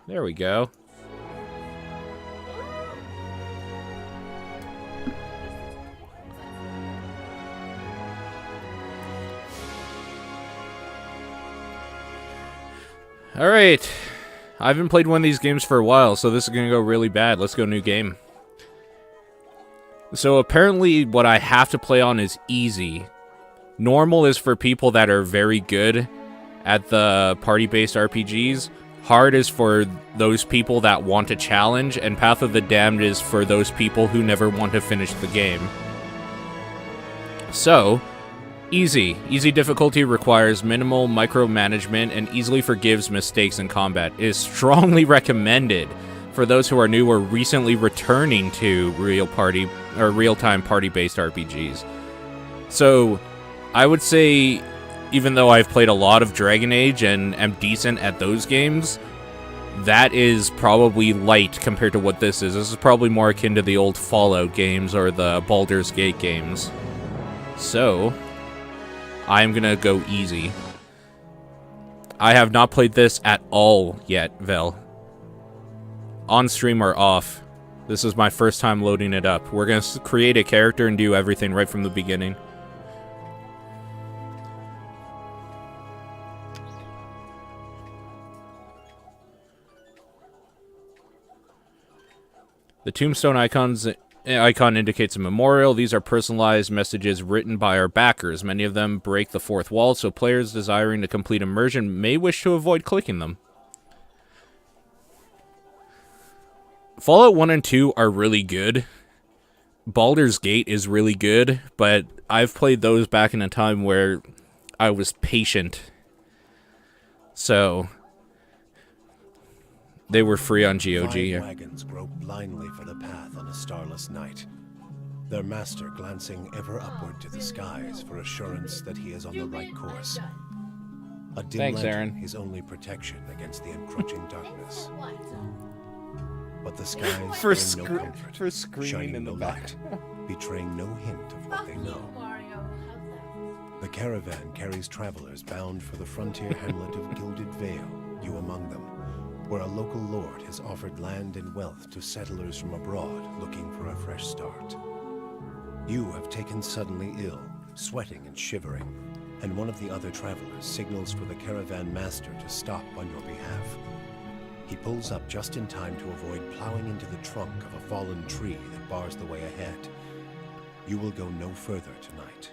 There we go. Alright. I haven't played one of these games for a while, so this is going to go really bad. Let's go new game. So apparently what I have to play on is easy. Normal is for people that are very good at the party-based RPGs. Hard is for those people that want a challenge, and Path of the Damned is for those people who never want to finish the game. So, easy. Easy difficulty requires minimal micromanagement and easily forgives mistakes in combat. It is strongly recommended for those who are new or recently returning to real-time party-based RPGs. So, I would say, even though I've played a lot of Dragon Age and am decent at those games, that is probably light compared to what this is. This is probably more akin to the old Fallout games or the Baldur's Gate games. So, I'm gonna go easy. I have not played this at all yet, Vel. On stream or off. This is my first time loading it up. We're gonna create a character and do everything right from the beginning. The tombstone icon indicates a memorial. These are personalized messages written by our backers. Many of them break the fourth wall, so players desiring to complete immersion may wish to avoid clicking them. Fallout 1 and 2 are really good. Baldur's Gate is really good, but I've played those back in a time where I was patient. So they were free on GOG. 5 wagons grope blindly for the path on a starless night, their master glancing ever upward to the skies for assurance that he is on the right course. A dim lantern, Aaron. his only protection against the encroaching darkness. But the skies bring no comfort, shining in no light, betraying no hint of what they know. The caravan carries travelers bound for the frontier hamlet of Gilded Vale, you among them, where a local lord has offered land and wealth to settlers from abroad looking for a fresh start. You have taken suddenly ill, sweating and shivering, and one of the other travelers signals for the caravan master to stop on your behalf. He pulls up just in time to avoid plowing into the trunk of a fallen tree that bars the way ahead. You will go no further tonight.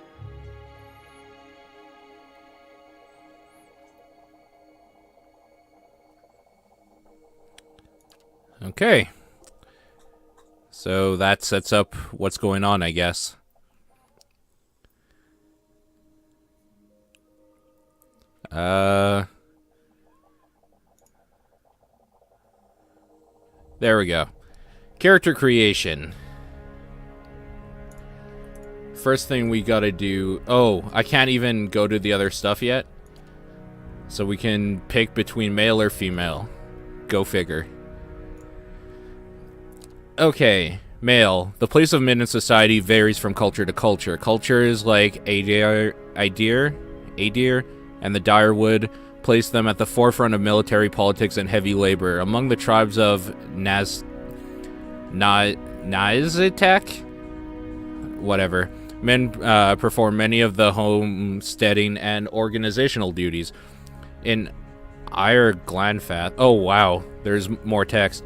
Okay. So that sets up what's going on, I guess. There we go. Character creation. First thing we gotta do... Oh, I can't even go to the other stuff yet. So we can pick between male or female. Go figure. Okay, male. The place of men in society varies from culture to culture. Culture is like Adir, and the Direwood place them at the forefront of military politics and heavy labor. Among the tribes of Nazitek? Whatever. Men perform many of the homesteading and organizational duties. In Ire Glanfath... Oh, wow. There's more text.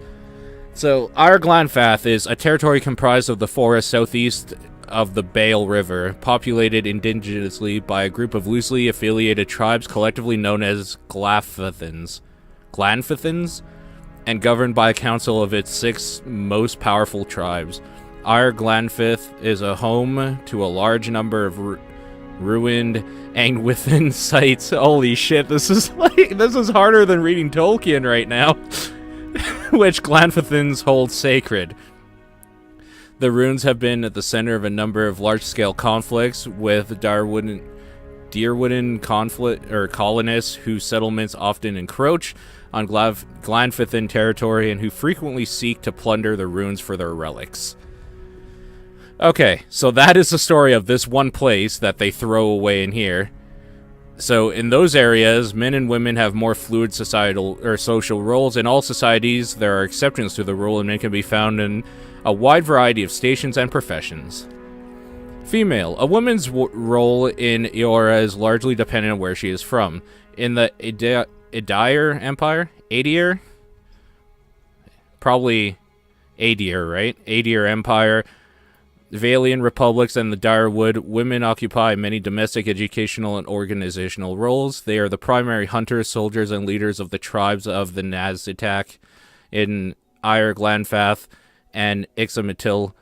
So, Ire Glanfath is a territory comprised of the forest southeast of the Bale River, populated indigenously by a group of loosely affiliated tribes collectively known as Glanfathans, and governed by a council of its 6 most powerful tribes. Ire Glanfath is a home to a large number of ruined Angwithan sites. Holy shit, this is harder than reading Tolkien right now. Which Glanfathans hold sacred. The ruins have been at the center of a number of large-scale conflicts with Deerwooden colonists whose settlements often encroach on Glanfathan territory and who frequently seek to plunder the ruins for their relics. Okay, so that is the story of this one place that they throw away in here. So in those areas, men and women have more fluid societal or social roles. In all societies, there are exceptions to the rule, and men can be found in a wide variety of stations and professions. Female. A woman's role in Eora is largely dependent on where she is from. In the Aedir Empire? Aedir? Probably Aedir, right? Aedir Empire, Vailian republics, and the Direwood, women occupy many domestic, educational, and organizational roles. They are the primary hunters, soldiers, and leaders of the tribes of the Naz'Tak in Ire Glanfath and Ixamitil.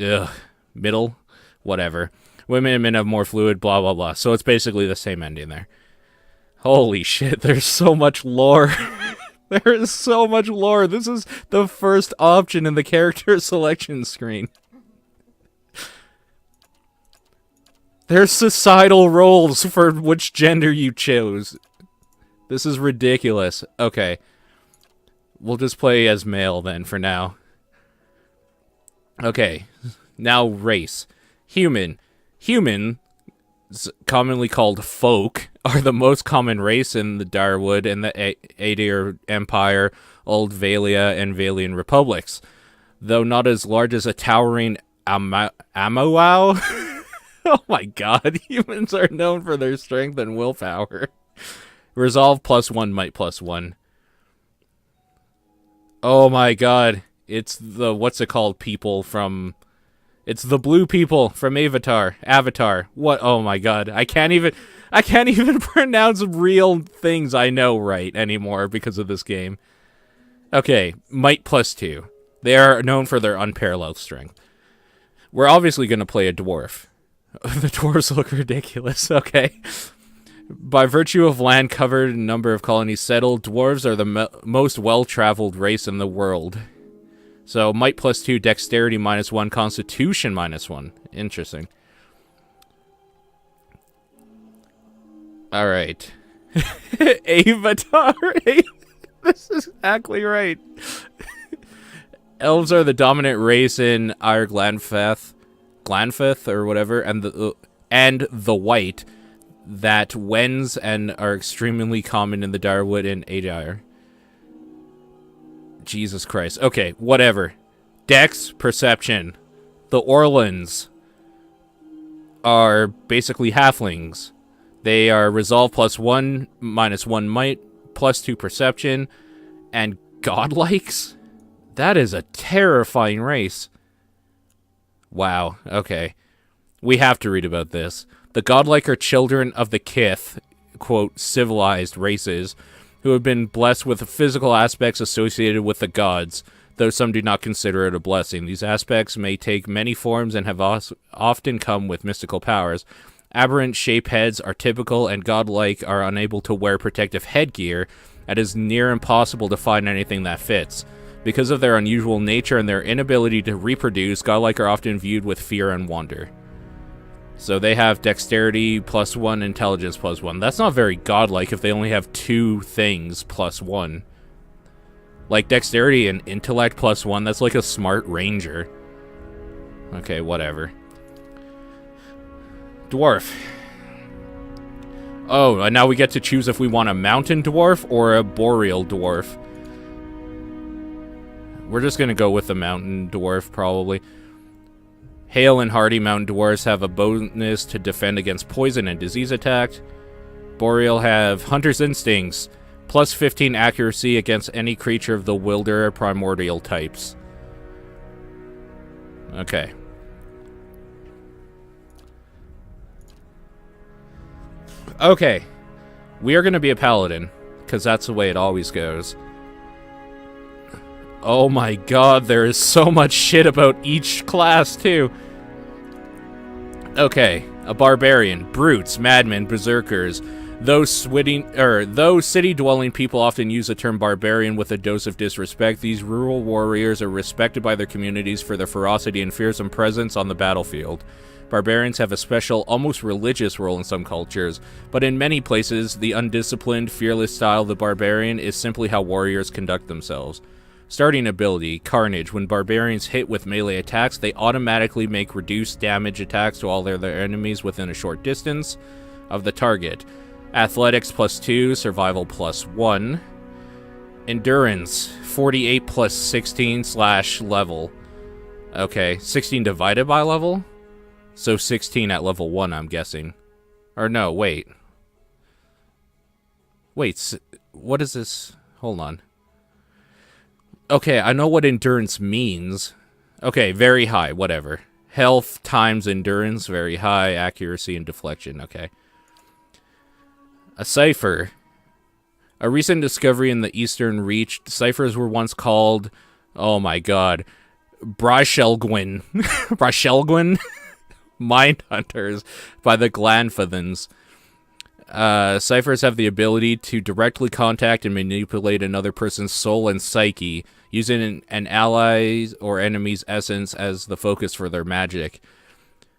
Ugh. Middle? Whatever. Women and men have more fluid, blah, blah, blah. So it's basically the same ending there. Holy shit, there's so much lore. There is so much lore. This is the first option in the character selection screen. There's societal roles for which gender you chose. This is ridiculous. Okay. We'll just play as male then for now. Okay. Now race. Human. Humans, commonly called folk, are the most common race in the Direwood and the Aedir Empire, Old Valia, and Vailian republics. Though not as large as a towering Amawau. Oh my god, humans are known for their strength and willpower. Resolve +1, might +1. Oh my god, it's the, what's it called, people from... It's the blue people from Avatar. What? Oh my god. I can't even pronounce real things I know right anymore because of this game. Okay, might +2. They are known for their unparalleled strength. We're obviously going to play a dwarf. The dwarves look ridiculous, okay. By virtue of land covered and number of colonies settled, dwarves are the most well-traveled race in the world. So, might +2, dexterity -1, constitution -1. Interesting. Alright. Avatar. This is exactly right. Elves are the dominant race in Ire Glanfath, or whatever, and the white, that wens and are extremely common in the Direwood and Aedir. Jesus Christ. Okay, whatever. Dex, perception. The Orlans are basically halflings. They are resolve +1, -1 might, +2 perception, and godlikes? That is a terrifying race. Wow, okay. We have to read about this. The godlike are children of the Kith, quote, civilized races, who have been blessed with the physical aspects associated with the gods, though some do not consider it a blessing. These aspects may take many forms and have often come with mystical powers. Aberrant shape heads are typical, and godlike are unable to wear protective headgear, and it is near impossible to find anything that fits. Because of their unusual nature and their inability to reproduce, godlike are often viewed with fear and wonder. So they have dexterity +1, intelligence +1. That's not very godlike if they only have 2 things +1. Like dexterity and intellect +1, that's like a smart ranger. Okay, whatever. Dwarf. Oh, and now we get to choose if we want a mountain dwarf or a boreal dwarf. We're just gonna go with the mountain dwarf, probably. Hale and hardy mountain dwarves have a bonus to defend against poison and disease attack. Boreal have hunter's instincts, +15 accuracy against any creature of the wilder primordial types. Okay. Okay. We are going to be a paladin, because that's the way it always goes. Oh my god, there is so much shit about each class, too. Okay, a barbarian, brutes, madmen, berserkers. Though city-dwelling people often use the term barbarian with a dose of disrespect, these rural warriors are respected by their communities for their ferocity and fearsome presence on the battlefield. Barbarians have a special, almost religious role in some cultures, but in many places, the undisciplined, fearless style of the barbarian is simply how warriors conduct themselves. Starting ability, Carnage. When barbarians hit with melee attacks, they automatically make reduced damage attacks to all their enemies within a short distance of the target. Athletics +2, survival +1. Endurance, 48 plus 16 / level. Okay, 16 divided by level? So 16 at level 1, I'm guessing. Or no, wait. Wait, what is this? Hold on. Okay, I know what endurance means. Okay, very high, whatever. Health times endurance, very high. Accuracy and deflection, okay. A cipher. A recent discovery in the Eastern Reach. Ciphers were once called, oh my god, Bryshelgwyn. Bryshelgwyn? Mind hunters by the Glanfadhans. Ciphers have the ability to directly contact and manipulate another person's soul and psyche, using an ally's or enemy's essence as the focus for their magic.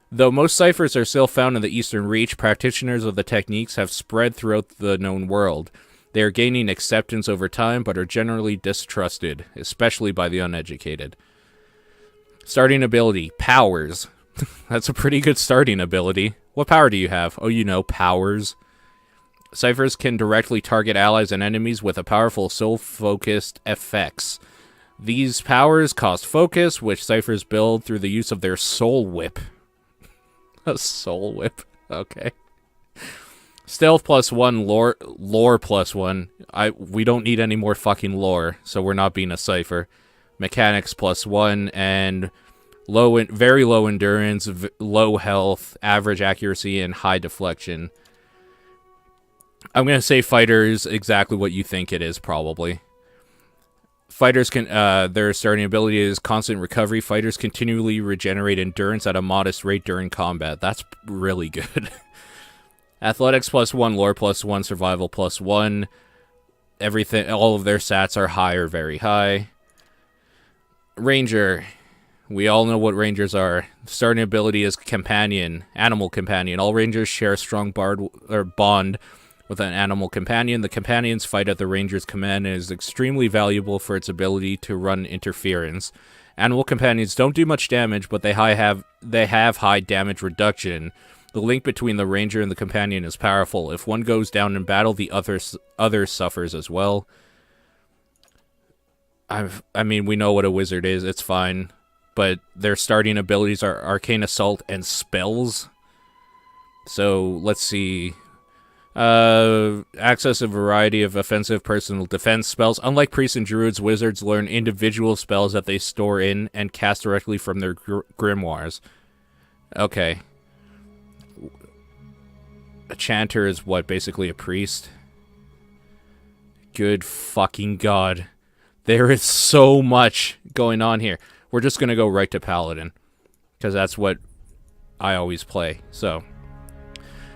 Though most ciphers are still found in the Eastern Reach, practitioners of the techniques have spread throughout the known world. They are gaining acceptance over time, but are generally distrusted, especially by the uneducated. Starting ability, powers. That's a pretty good starting ability. What power do you have? Oh, you know, powers. Ciphers can directly target allies and enemies with a powerful soul-focused effects. These powers cost focus, which ciphers build through the use of their soul whip. A soul whip. Okay. Stealth +1, lore +1. We don't need any more fucking lore, so we're not being a cipher. Mechanics +1 and very low endurance, low health, average accuracy, and high deflection. I'm gonna say fighters exactly what you think it is, probably. Fighters can, their starting ability is constant recovery. Fighters continually regenerate endurance at a modest rate during combat. That's really good. Athletics +1, lore +1, survival +1. Everything, all of their stats are high or very high. Ranger. We all know what rangers are. Starting ability is companion, animal companion. All rangers share a strong bond with an animal companion. The companions fight at the ranger's command and is extremely valuable for its ability to run interference. Animal companions don't do much damage, but they have high damage reduction. The link between the ranger and the companion is powerful. If one goes down in battle, the other suffers as well. I mean, we know what a wizard is. It's fine. But their starting abilities are Arcane Assault and Spells. So, let's see. Access a variety of offensive personal defense spells. Unlike priests and druids, wizards learn individual spells that they store in and cast directly from their grimoires. Okay. A chanter is what, basically a priest? Good fucking god. There is so much going on here. We're just gonna go right to Paladin, because that's what I always play. So,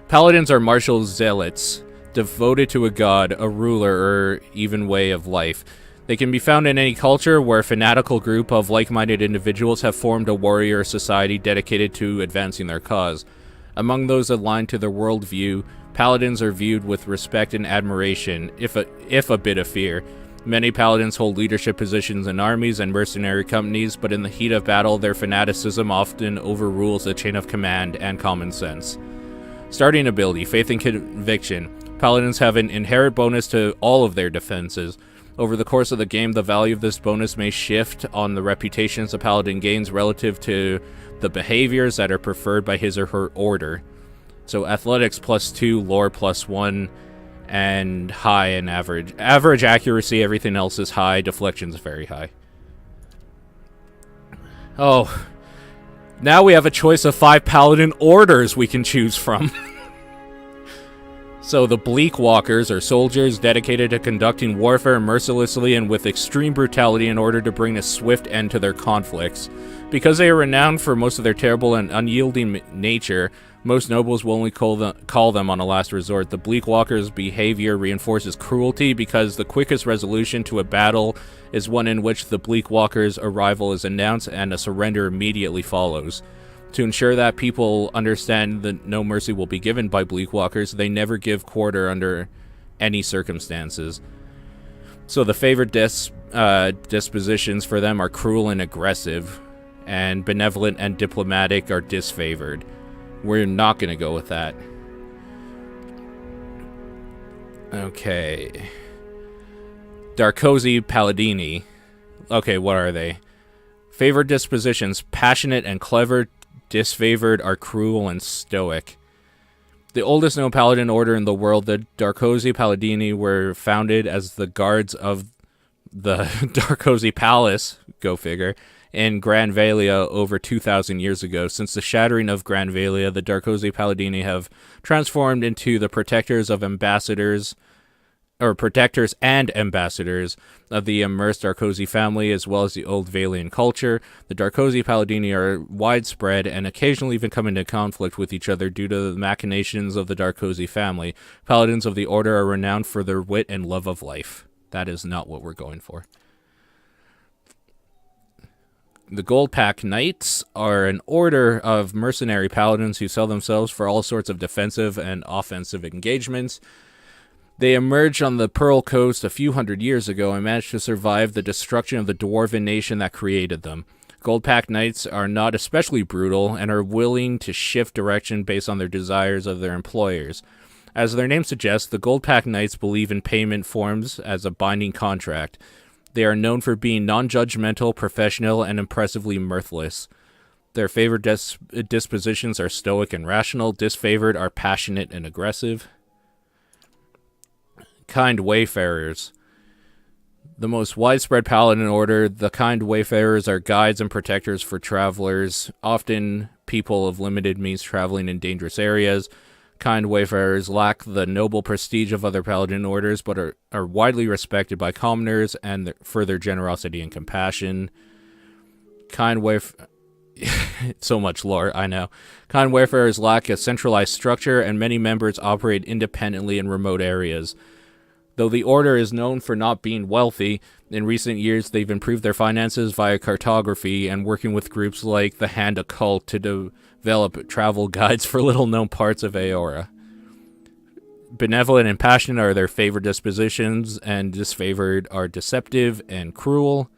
Paladins are martial zealots, devoted to a god, a ruler, or even way of life. They can be found in any culture where a fanatical group of like-minded individuals have formed a warrior society dedicated to advancing their cause. Among those aligned to their worldview, Paladins are viewed with respect and admiration, if a bit of fear. Many Paladins hold leadership positions in armies and mercenary companies, but in the heat of battle, their fanaticism often overrules the chain of command and common sense. Starting ability, Faith and Conviction. Paladins have an inherent bonus to all of their defenses. Over the course of the game, the value of this bonus may shift on the reputations a Paladin gains relative to the behaviors that are preferred by his or her order. So Athletics +2, lore +1, and high and average. Average accuracy, everything else is high. Deflection's very high. Oh. Now we have a choice of 5 Paladin orders we can choose from. So the Bleak Walkers are soldiers dedicated to conducting warfare mercilessly and with extreme brutality in order to bring a swift end to their conflicts. Because they are renowned for most of their terrible and unyielding nature, most nobles will only call them on a last resort. The Bleak Walkers' behavior reinforces cruelty because the quickest resolution to a battle is one in which the Bleak Walkers' arrival is announced and a surrender immediately follows. To ensure that people understand that no mercy will be given by Bleak Walkers, they never give quarter under any circumstances. So the favored dispositions for them are cruel and aggressive, and benevolent and diplomatic are disfavored. We're not going to go with that. Okay. Darkozi Paladini. Okay, what are they? Favored dispositions, passionate and clever. Disfavored are cruel and stoic. The oldest known paladin order in the world, the Darkozi Paladini, were founded as the guards of the Darkozi Palace, go figure, in Gran Valia over 2,000 years ago. Since the shattering of Gran Valia, the Darkozi Paladini have transformed into the protectors and ambassadors of the immersed Darkozi family, as well as the old Valian culture. The Darkozi Paladini are widespread and occasionally even come into conflict with each other due to the machinations of the Darkozi family. Paladins of the order are renowned for their wit and love of life. That is not what we're going for. The Goldpack Knights are an order of mercenary paladins who sell themselves for all sorts of defensive and offensive engagements. They emerged on the Pearl Coast a few hundred years ago and managed to survive the destruction of the dwarven nation that created them. Goldpack Knights are not especially brutal and are willing to shift direction based on their desires of their employers. As their name suggests, the Goldpack Knights believe in payment forms as a binding contract. They are known for being non-judgmental, professional, and impressively mirthless. Their favored dispositions are stoic and rational. Disfavored are passionate and aggressive. Kind Wayfarers. The most widespread paladin order, the Kind Wayfarers are guides and protectors for travelers, often people of limited means traveling in dangerous areas. Kind Wayfarers lack the noble prestige of other paladin orders, but are widely respected by commoners and for their generosity and compassion. So much lore, I know. Kind Wayfarers lack a centralized structure, and many members operate independently in remote areas. Though the order is known for not being wealthy, in recent years they've improved their finances via cartography and working with groups like the Hand Occult to develop travel guides for little-known parts of Eora. Benevolent and passionate are their favored dispositions, and disfavored are deceptive and cruel.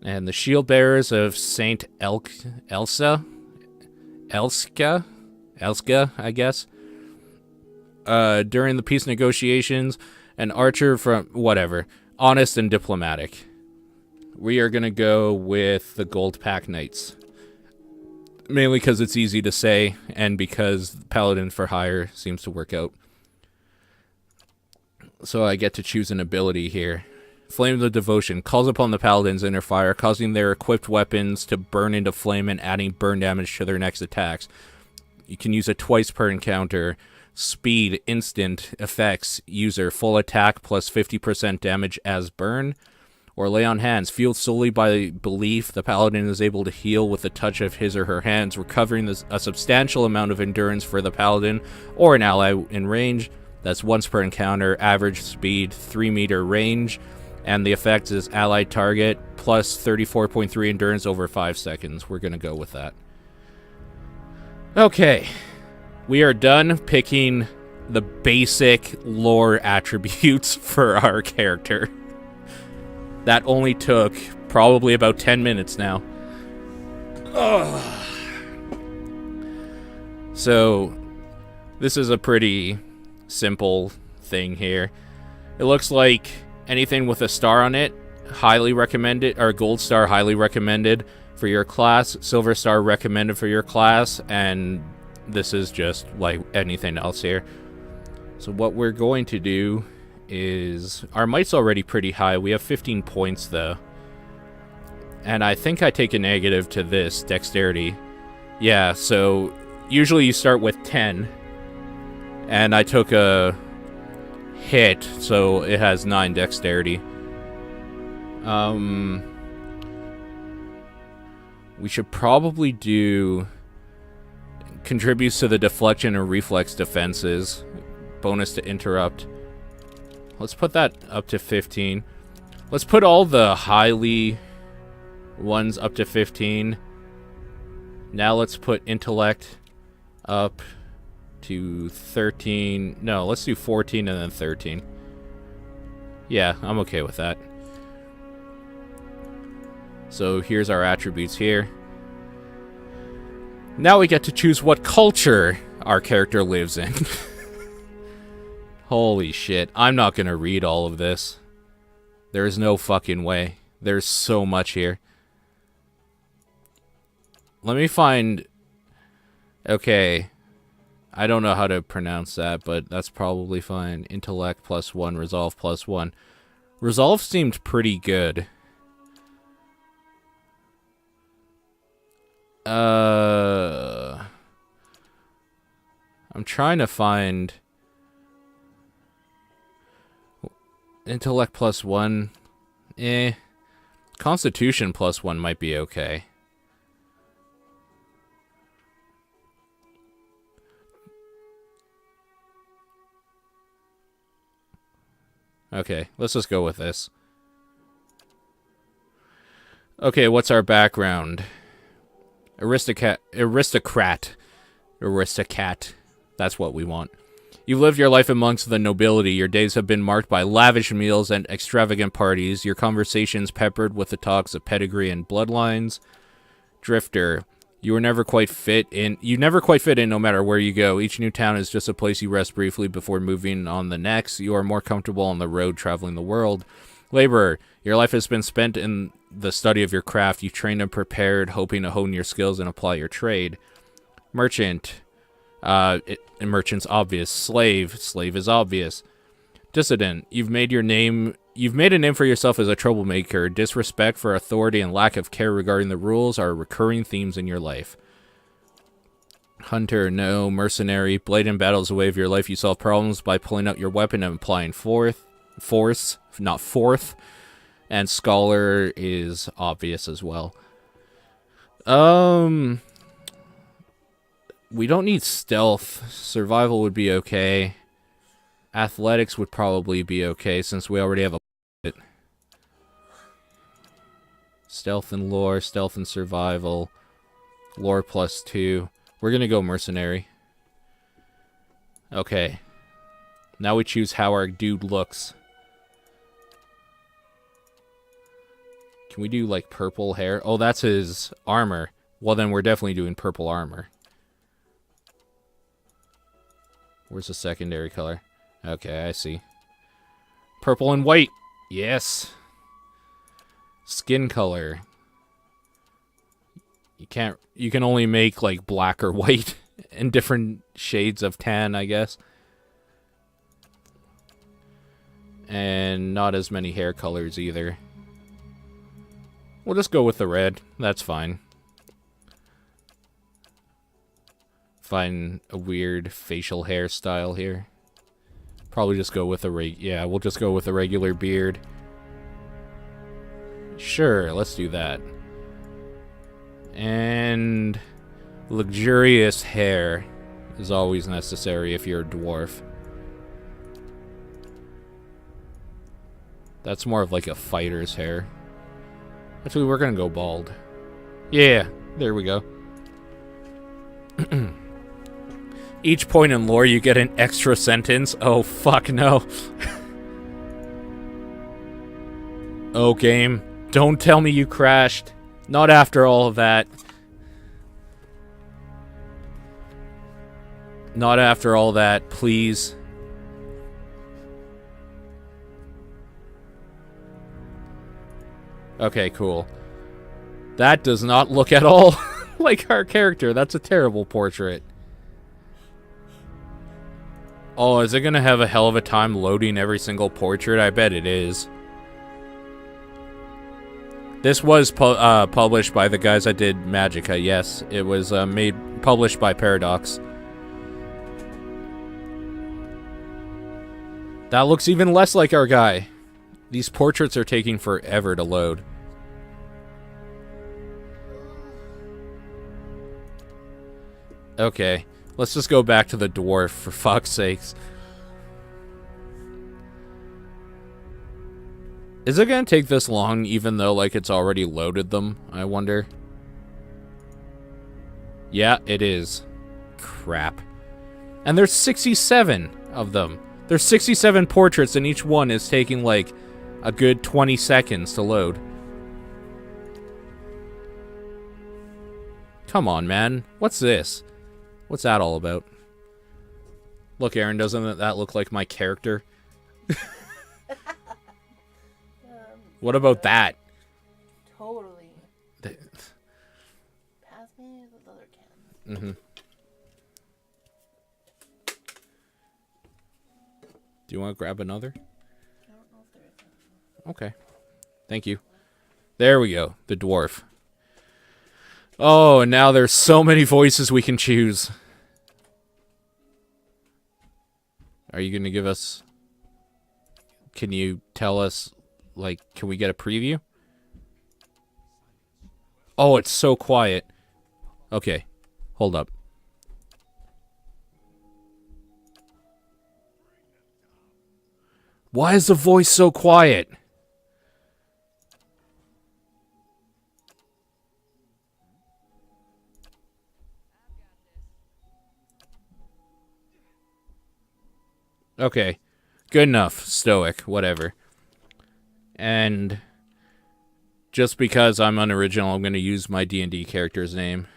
And the Shield Bearers of Saint Elska, I guess. During the peace negotiations, an archer from whatever, honest and diplomatic. We are going to go with the Goldpack Knights. Mainly because it's easy to say, and because Paladin for Hire seems to work out. So I get to choose an ability here. Flame of Devotion calls upon the Paladin's inner fire, causing their equipped weapons to burn into flame and adding burn damage to their next attacks. You can use it twice per encounter. Speed, instant, effects, user, full attack plus 50% damage as burn. Or Lay on Hands, fueled solely by belief, the Paladin is able to heal with the touch of his or her hands, recovering a substantial amount of endurance for the Paladin or an ally in range. That's once per encounter, average speed, 3 meter range, and the effect is allied target plus 34.3 endurance over 5 seconds. We're going to go with that. Okay. We are done picking the basic lore attributes for our character. That only took probably about 10 minutes now. Ugh. So, this is a pretty simple thing here. It looks like anything with a star on it, highly recommended, or gold star, highly recommended for your class, silver star recommended for your class, and this is just like anything else here. So what we're going to do is, our might's already pretty high. We have 15 points though. And I think I take a negative to this, dexterity. Yeah, so usually you start with 10. And I took a hit, so it has 9 dexterity. We should probably do contributes to the deflection and reflex defenses. Bonus to interrupt. Let's put that up to 15. Let's put all the highly ones up to 15. Now let's put intellect up to 13. No, let's do 14 and then 13. Yeah, I'm okay with that. So here's our attributes here. Now we get to choose what culture our character lives in. Holy shit. I'm not gonna read all of this. There is no fucking way. There's so much here. Let me find... Okay. I don't know how to pronounce that, but that's probably fine. Intellect +1, resolve +1. Resolve seemed pretty good. I'm trying to find... Intellect +1. Constitution +1 might be okay. Okay, let's just go with this. Okay, what's our background? Aristocrat. That's what we want. You've lived your life amongst the nobility. Your days have been marked by lavish meals and extravagant parties. Your conversations peppered with the talks of pedigree and bloodlines. Drifter. You never quite fit in no matter where you go. Each new town is just a place you rest briefly before moving on the next. You are more comfortable on the road traveling the world. Laborer. Your life has been spent in the study of your craft. You've trained and prepared, hoping to hone your skills and apply your trade. Merchant. Merchant's obvious. Slave is obvious. Dissident. You've made a name for yourself as a troublemaker. Disrespect for authority and lack of care regarding the rules are recurring themes in your life. Hunter, no. Mercenary. Blade in battle is a way of your life. You solve problems by pulling out your weapon and applying force, not fourth. And Scholar is obvious as well. We don't need stealth. Survival would be okay. Athletics would probably be okay since we already have a stealth and lore, stealth and survival, lore +2. We're gonna go mercenary. Okay. Now we choose how our dude looks. Can we do like purple hair? Oh, that's his armor. Well, then we're definitely doing purple armor. Where's the secondary color? Okay, I see. Purple and white. Yes. Skin color. You can only make like black or white and different shades of tan, I guess. And not as many hair colors either. We'll just go with the red. That's fine. Find a weird facial hairstyle here. Probably just go with we'll just go with a regular beard. Sure, let's do that. And luxurious hair is always necessary if you're a dwarf. That's more of like a fighter's hair. Actually, we're gonna go bald. Yeah, there we go. Each point in lore, you get an extra sentence. Oh, fuck no. Oh, game. Don't tell me you crashed. Not after all of that. Not after all that, please. Okay, cool. That does not look at all like our character. That's a terrible portrait. Oh, is it gonna have a hell of a time loading every single portrait? I bet it is. This was published by the guys that did Magicka, yes. It was published by Paradox. That looks even less like our guy. These portraits are taking forever to load. Okay, let's just go back to the dwarf, for fuck's sakes. Is it gonna take this long, even though, like, it's already loaded them, I wonder? Yeah, it is. Crap. And there's 67 of them. There's 67 portraits, and each one is taking, like, a good 20 seconds to load. Come on, man. What's this? What's that all about? Look, Aaron, doesn't that look like my character? What about that? Totally. Pass me the other can. Mm-hmm. Do you want to grab another? I don't know if there is one. Okay. Thank you. There we go. The dwarf. Oh, and now there's so many voices we can choose. Are you going to give us... Can you tell us, like, can we get a preview? Oh, it's so quiet. Okay. Hold up. Why is the voice so quiet? Okay. Good enough, Stoic, whatever. And just because I'm unoriginal, I'm going to use my D&D character's name.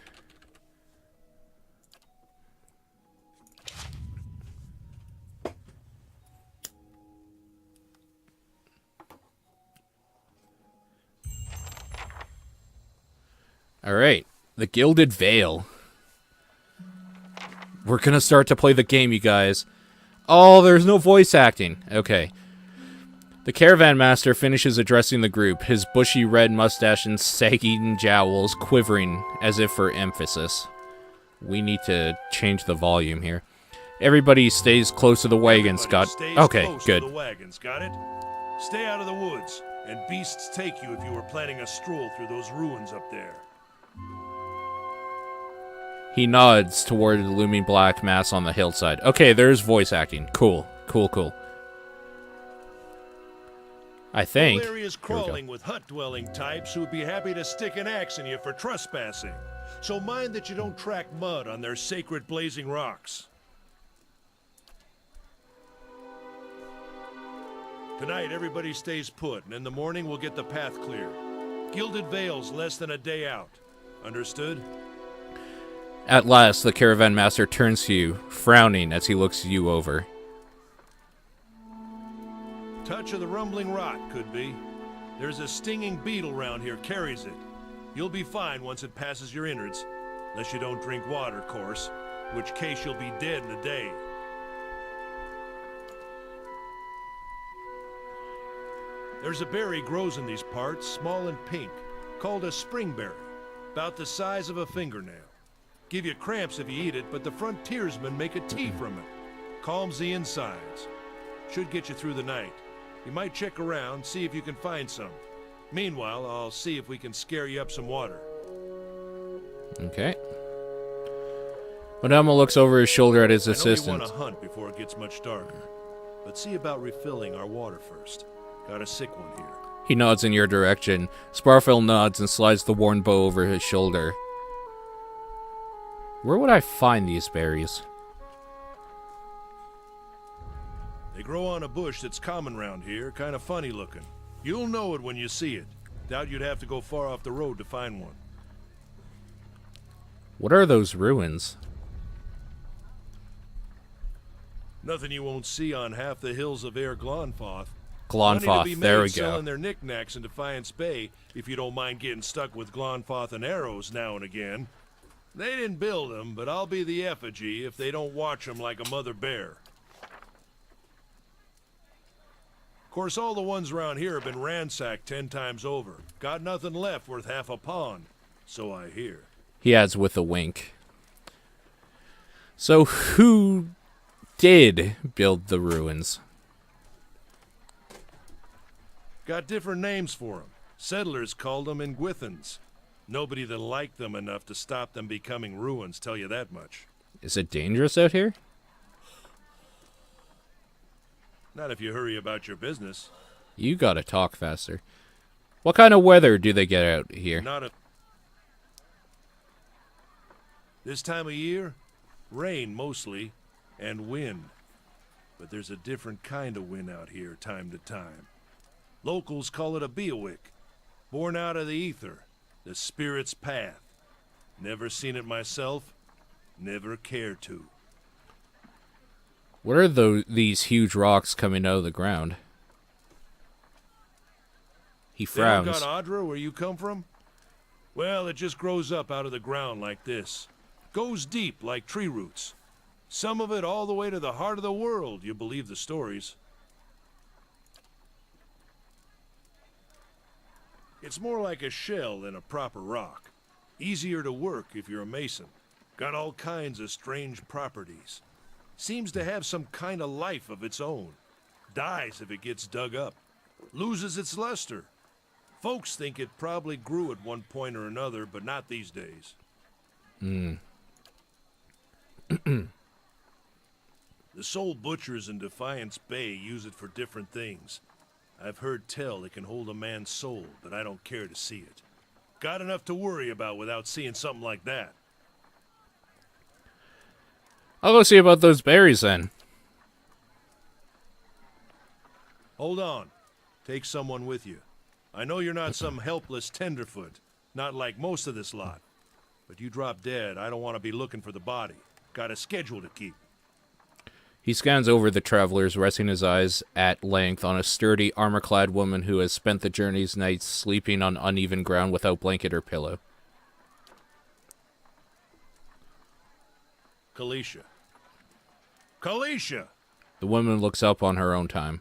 Alright, the Gilded Veil. We're going to start to play the game, you guys. Oh, there's no voice acting. Okay. The Caravan Master finishes addressing the group, his bushy red mustache and sagging jowls quivering as if for emphasis. We need to change the volume here. Everybody stays close to the wagon, Scott. Okay, good. The wagons, got it? Stay out of the woods, and beasts take you if you were planning a stroll through those ruins up there. He nods toward the looming black mass on the hillside. Okay, there's voice acting. Cool. Cool, cool. I think. The area is crawling with hut-dwelling types who would be happy to stick an axe in you for trespassing. So mind that you don't track mud on their sacred blazing rocks. Tonight, everybody stays put, and in the morning we'll get the path cleared. Gilded Veil's less than a day out. Understood? At last, the Caravan Master turns to you, frowning as he looks you over. Touch of the rumbling rot, could be. There's a stinging beetle round here, carries it. You'll be fine once it passes your innards. Unless you don't drink water, of course. In which case you'll be dead in a day. There's a berry grows in these parts, small and pink, called a springberry. About the size of a fingernail. Give you cramps if you eat it, but the frontiersmen make a tea from it. Calms the insides. Should get you through the night. You might check around, see if you can find some. Meanwhile, I'll see if we can scare you up some water. Okay. Madama looks over his shoulder at his assistant. I know you want to hunt before it gets much darker, but see about refilling our water first. Got a sick one here. He nods in your direction. Sparfell nods and slides the worn bow over his shoulder. Where would I find these berries? They grow on a bush that's common round here, kind of funny looking. You'll know it when you see it. Doubt you'd have to go far off the road to find one. What are those ruins? Nothing you won't see on half the hills of Air Glonfoth. Glonfoth, there we go. Selling their knickknacks in Defiance Bay, if you don't mind getting stuck with Glonfoth and arrows now and again. They didn't build them, but I'll be the effigy if they don't watch them like a mother bear. Of course, all the ones around here have been ransacked 10 times over. Got nothing left worth half a pond, so I hear. He adds with a wink. So who did build the ruins? Got different names for them. Settlers called them Ingwithans. Nobody that liked them enough to stop them becoming ruins, tell you that much. Is it dangerous out here? Not if you hurry about your business. You gotta talk faster. What kind of weather do they get out here? This time of year, rain mostly, and wind. but there's a different kind of wind out here time to time. Locals call it a Beowick, born out of the ether, the spirit's path. Never seen it myself, never cared to. What are these huge rocks coming out of the ground? He frowns. They don't got Adra where you come from? Well, it just grows up out of the ground like this. Goes deep like tree roots. Some of it all the way to the heart of the world, you believe the stories. It's more like a shell than a proper rock. Easier to work if you're a mason. Got all kinds of strange properties. Seems to have some kind of life of its own. Dies if it gets dug up. Loses its luster. Folks think it probably grew at one point or another, but not these days. The soul butchers in Defiance Bay use it for different things. I've heard tell it can hold a man's soul, but I don't care to see it. Got enough to worry about without seeing something like that. I'll go see about those berries then. Hold on. Take someone with you. I know you're not some helpless tenderfoot, not like most of this lot. But you drop dead, I don't want to be looking for the body. Got a schedule to keep. He scans over the travelers, resting his eyes at length on a sturdy, armor-clad woman who has spent the journey's nights sleeping on uneven ground without blanket or pillow. Kalisha. Kalisha! The woman looks up on her own time.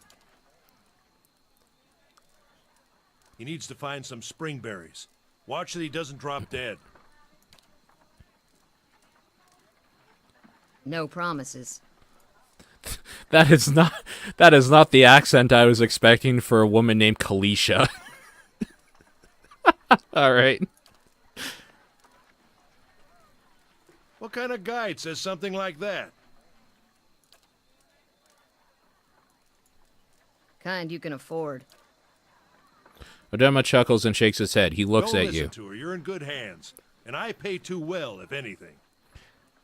He needs to find some springberries. Watch that he doesn't drop dead. No promises. That is not the accent I was expecting for a woman named Kalisha. All right. What kind of guide says something like that? Kind you can afford. Odema chuckles and shakes his head. He looks Don't at you. listen to her. You're in good hands. And I pay too well, if anything.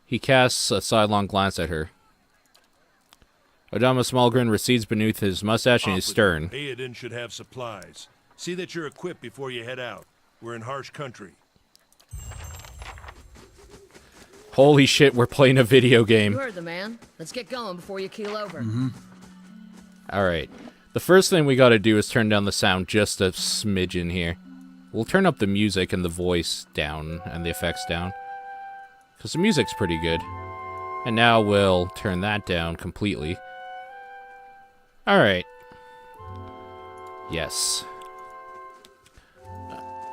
He casts a sidelong glance at her. Odama's small grin recedes beneath his mustache and he's stern. Aodin should have supplies. See that you're equipped before you head out. We're in harsh country. Holy shit, we're playing a video game. You heard the man. Let's get going before you keel over. Alright. The first thing we gotta do is turn down the sound just a smidgen here. We'll turn up the music and the voice down and the effects down. Because the music's pretty good. And now we'll turn that down completely. Alright. Yes.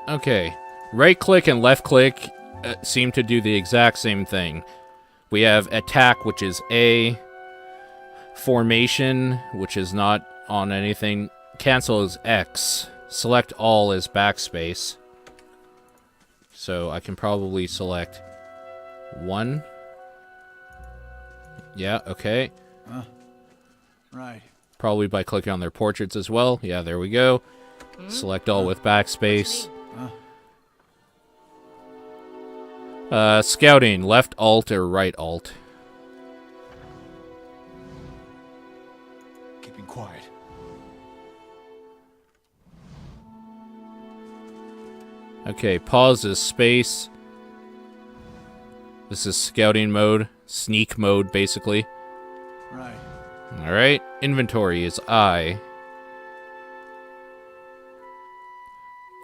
Okay. Right click and left click seem to do the exact same thing. We have attack, which is A. Formation, which is not on anything. Cancel is X. Select all is backspace. So I can probably select one. Yeah, okay. Right. Probably by clicking on their portraits as well. Yeah, there we go. Select all with backspace. Scouting, left alt or right alt? Keeping quiet. Okay, pause is space. This is scouting mode. Sneak mode, basically. Right. Alright, inventory is I.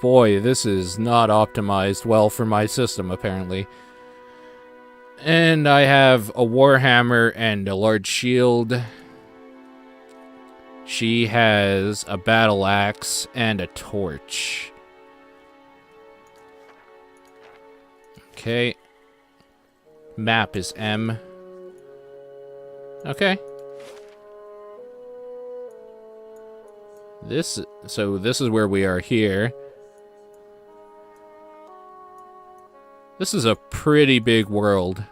Boy, this is not optimized well for my system, apparently. And I have a warhammer and a large shield. She has a battle axe and a torch. Okay. Map is M. Okay. So this is where we are here. This is a pretty big world.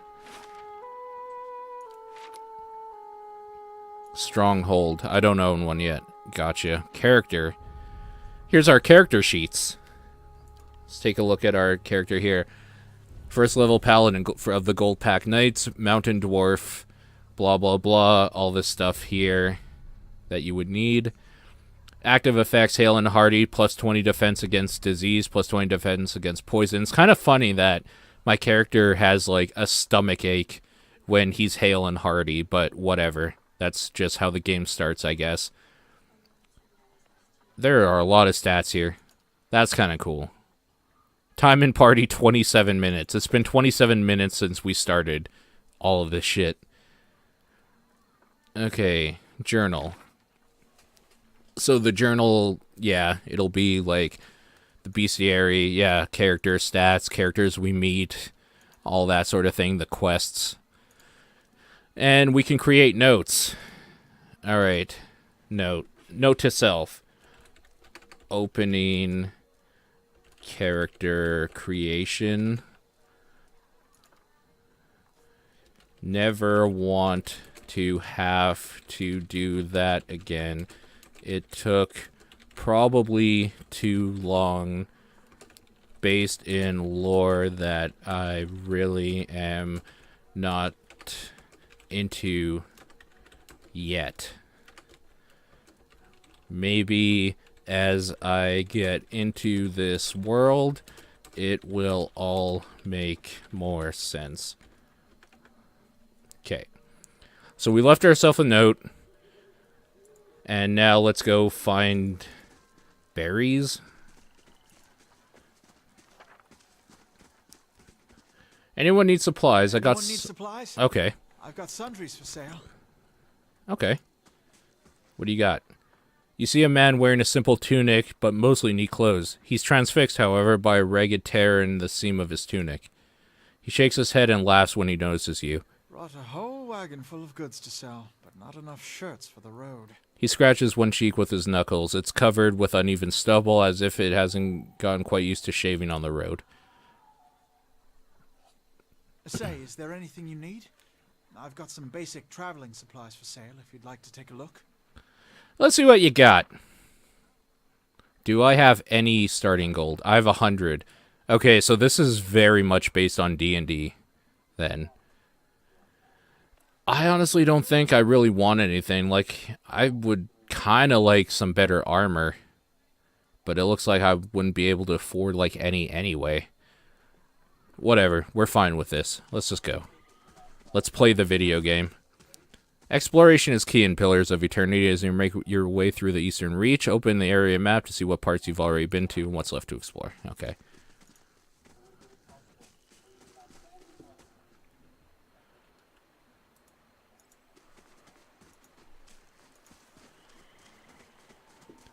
Stronghold. I don't own one yet. Gotcha. Character. Here's our character sheets. Let's take a look at our character here. First level paladin of the Gold Pack Knights, Mountain Dwarf, blah, blah, blah, all this stuff here that you would need. Active effects, Hale and Hearty, plus 20 defense against disease, plus 20 defense against poison. It's kind of funny that my character has, like, a stomach ache when he's Hale and Hearty, but whatever. That's just how the game starts, I guess. There are a lot of stats here. That's kind of cool. Time in party, 27 minutes. It's been 27 minutes since we started all of this shit. Okay, journal. So the journal, yeah, it'll be like the bestiary, yeah, character stats, characters we meet, all that sort of thing, the quests. And we can create notes. All right, note to self. Opening character creation. Never want to have to do that again. It took probably too long based in lore that I really am not into yet. Maybe as I get into this world, it will all make more sense. Okay. So we left ourselves a note. And now let's go find berries. Anyone need supplies? I got Anyone need supplies? Okay. I've got sundries for sale. Okay. What do you got? You see a man wearing a simple tunic, but mostly neat clothes. He's transfixed, however, by a ragged tear in the seam of his tunic. He shakes his head and laughs when he notices you. Brought a whole wagon full of goods to sell, but not enough shirts for the road. He scratches one cheek with his knuckles. It's covered with uneven stubble, as if it hasn't gotten quite used to shaving on the road. Say, is there anything you need? I've got some basic traveling supplies for sale if you'd like to take a look. Let's see what you got. Do I have any starting gold? I have 100. Okay, so this is very much based on D&D, then. I honestly don't think I really want anything. Like, I would kind of like some better armor. But it looks like I wouldn't be able to afford, like, any anyway. Whatever, we're fine with this. Let's just go. Let's play the video game. Exploration is key in Pillars of Eternity as you make your way through the Eastern Reach. Open the area map to see what parts you've already been to and what's left to explore. Okay.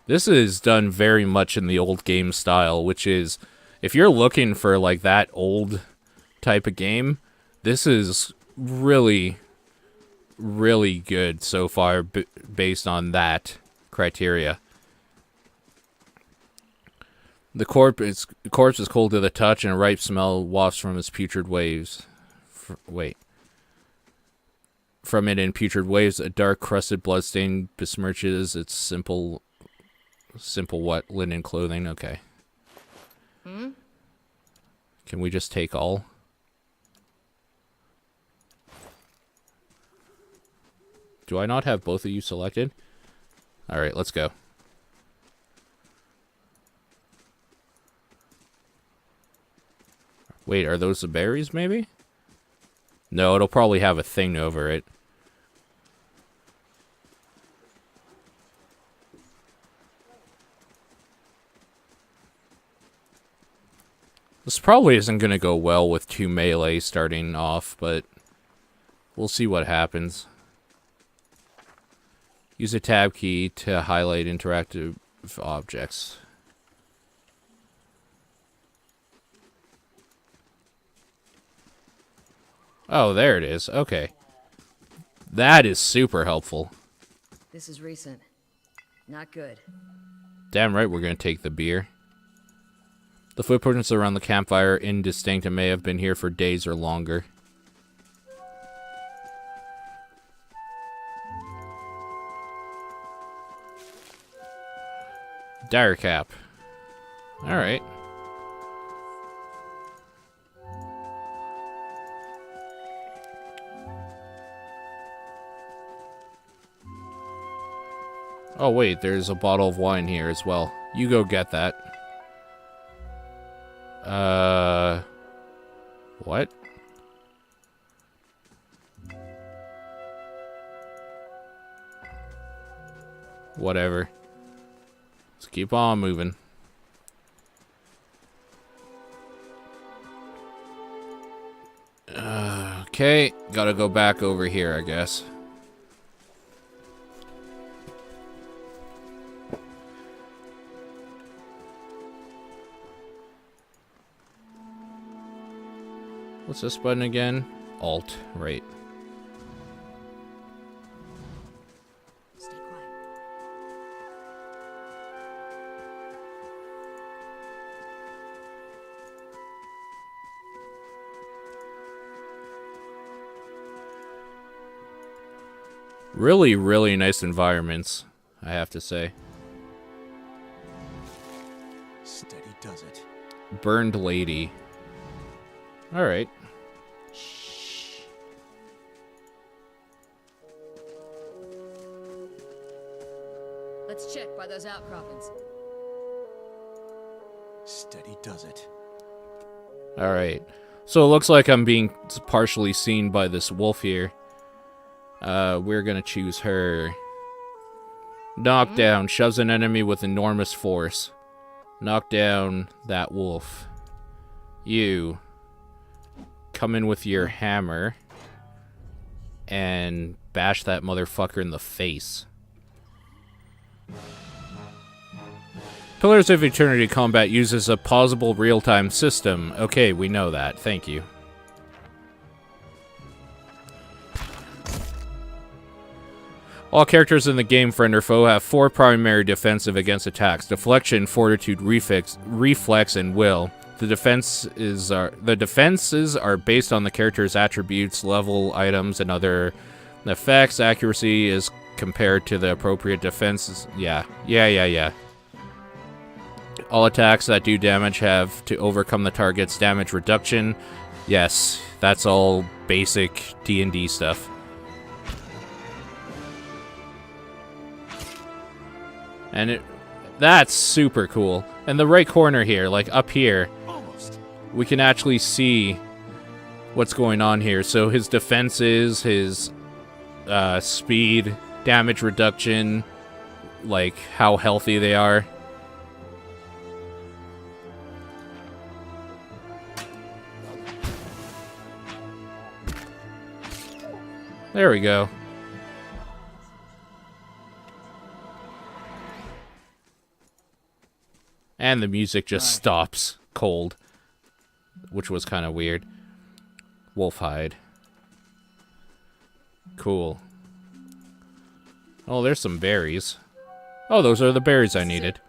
This is done very much in the old game style, which is, if you're looking for like that old type of game, this is really, really good so far based on that criteria. The corpse is cold to the touch, and a ripe smell wafts from its putrid waves. From it in putrid waves, a dark crusted bloodstain besmirches its simple what? Linen clothing. Okay. Can we just take all? Do I not have both of you selected? Alright, let's go. Wait, are those the berries, maybe? No, it'll probably have a thing over it. This probably isn't going to go well with 2 melee starting off, but we'll see what happens. Use a tab key to highlight interactive objects. Oh, there it is. Okay. That is super helpful. This is recent. Not good. Damn right we're going to take the beer. The footprints around the campfire are indistinct and may have been here for days or longer. Dire cap. Alright. Oh, wait, there's a bottle of wine here as well. You go get that. What? Whatever. Let's keep on moving. Okay, gotta go back over here, I guess. What's this button again? Alt, right. Stay quiet. Really, really nice environments, I have to say. Steady does it. Burned lady. Alright. Let's check by those outcroppings. Steady does it. Alright. So it looks like I'm being partially seen by this wolf here. We're gonna choose her. Knockdown. Shoves an enemy with enormous force. Knock down that wolf. You. Come in with your hammer. And bash that motherfucker in the face. Pillars of Eternity combat uses a pausable real-time system. Okay, we know that. Thank you. All characters in the game, friend or foe, have 4 primary defensive against attacks: deflection, fortitude, reflex, and will. The defenses are based on the character's attributes, level, items, and other effects. Accuracy is compared to the appropriate defenses. Yeah. All attacks that do damage have to overcome the target's damage reduction. Yes, that's all basic D&D stuff. And that's super cool. And the right corner here, like up here, we can actually see what's going on here. So his defenses, his speed, damage reduction, like how healthy they are. There we go. And the music just stops cold, which was kind of weird. Wolf hide. Cool. Oh, there's some berries. Oh, those are the berries I needed.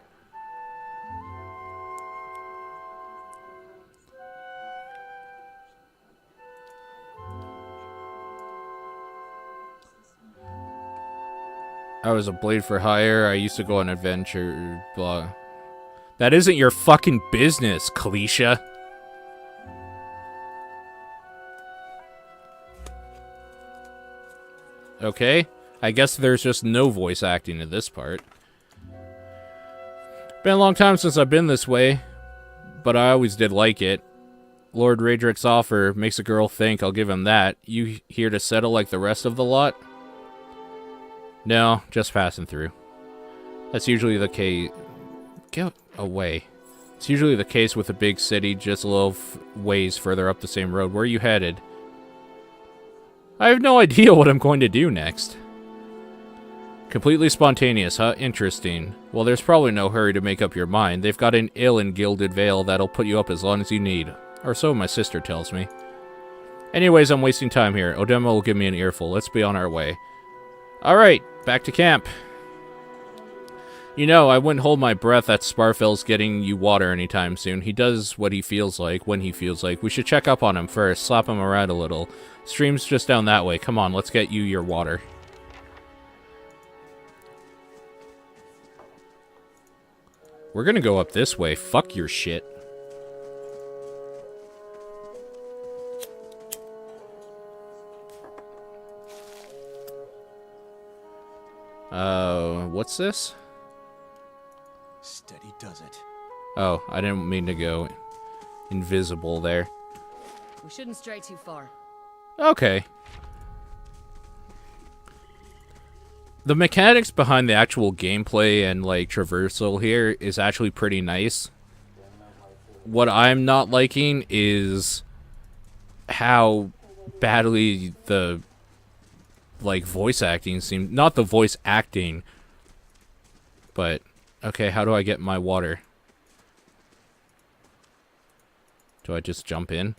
I was a blade for hire. I used to go on adventure blog. That isn't your fucking business, Kalisha. Okay. I guess there's just no voice acting in this part. Been a long time since I've been this way, but I always did like it. Lord Raedric's offer makes a girl think. I'll give him that. You here to settle like the rest of the lot? No, just passing through. That's usually the case. Get away. It's usually the case with a big city just a little ways further up the same road. Where are you headed? I have no idea what I'm going to do next. Completely spontaneous, huh? Interesting. Well, there's probably no hurry to make up your mind. They've got an inn in Gilded Vale that'll put you up as long as you need. Or so my sister tells me. Anyways, I'm wasting time here. Odema will give me an earful. Let's be on our way. Alright, back to camp. You know, I wouldn't hold my breath that Sparfel's getting you water anytime soon. He does what he feels like, when he feels like. We should check up on him first, slap him around a little. Stream's just down that way. Come on, let's get you your water. We're gonna go up this way. Fuck your shit. what's this? Steady does it. Oh, I didn't mean to go invisible there. We shouldn't stray too far. Okay. The mechanics behind the actual gameplay and, like, traversal here is actually pretty nice. What I'm not liking is how badly the, like, voice acting seems... Not the voice acting, but... Okay, how do I get my water? Do I just jump in?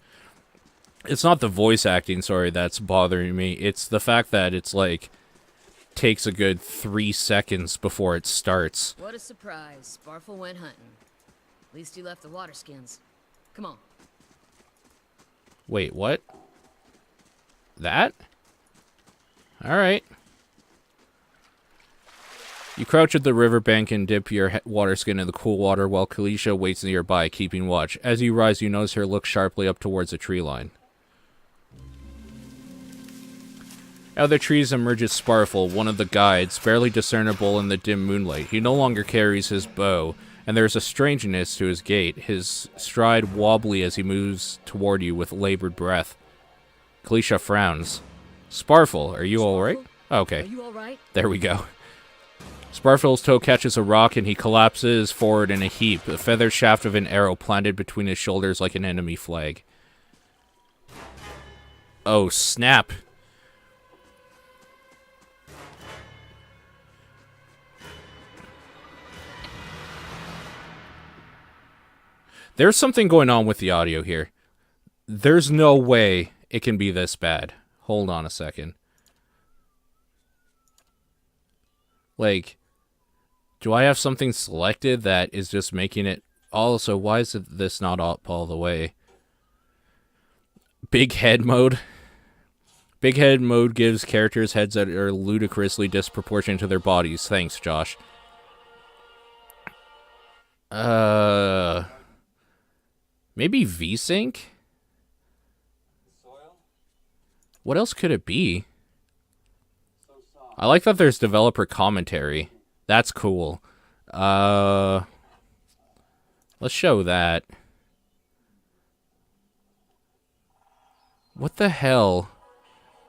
It's not the voice acting, sorry, that's bothering me. It's the fact that it's, like... takes a good 3 seconds before it starts. What a surprise. Sparfle went hunting. At least he left the water skins. Come on. Wait, what? That? Alright. You crouch at the riverbank and dip your water skin in the cool water while Kalisha waits nearby, keeping watch. As you rise, you notice her look sharply up towards the tree line. Out of the trees emerges Sparfle, one of the guides, barely discernible in the dim moonlight. He no longer carries his bow, and there is a strangeness to his gait, his stride wobbly as he moves toward you with labored breath. Kalisha frowns. Sparfle, are you alright? Okay. Are you alright? There we go. Sparfle's toe catches a rock and he collapses forward in a heap, the feathered shaft of an arrow planted between his shoulders like an enemy flag. Oh, snap. There's something going on with the audio here. There's no way it can be this bad. Hold on a second. Like, do I have something selected that is just making it... Also, why is this not up all the way? Big head mode. Big head mode gives characters heads that are ludicrously disproportionate to their bodies. Thanks, Josh. Maybe VSync? What else could it be? I like that there's developer commentary. That's cool. Let's show that. What the hell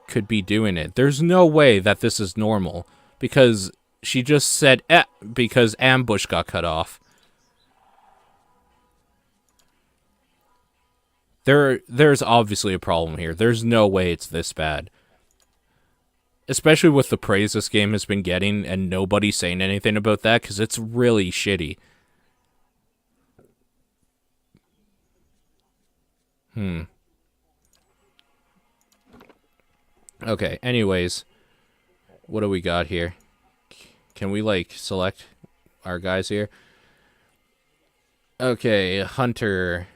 could be doing it? There's no way that this is normal. Because she just said, because ambush got cut off. There's obviously a problem here. There's no way it's this bad. Especially with the praise this game has been getting and nobody saying anything about that, because it's really shitty. Okay, anyways. What do we got here? Can we, like, select our guys here? Okay, Hunter...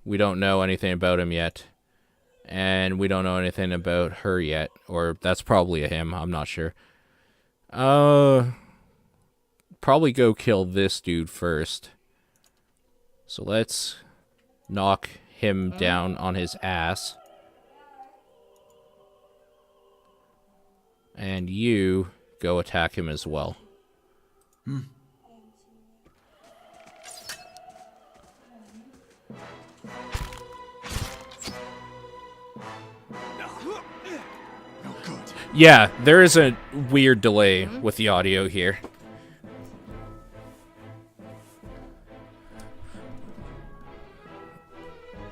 We don't know anything about him yet. And we don't know anything about her yet. Or that's probably a him. I'm not sure. Probably go kill this dude first. So let's knock him down on his ass. And you go attack him as well. Yeah, there is a weird delay with the audio here.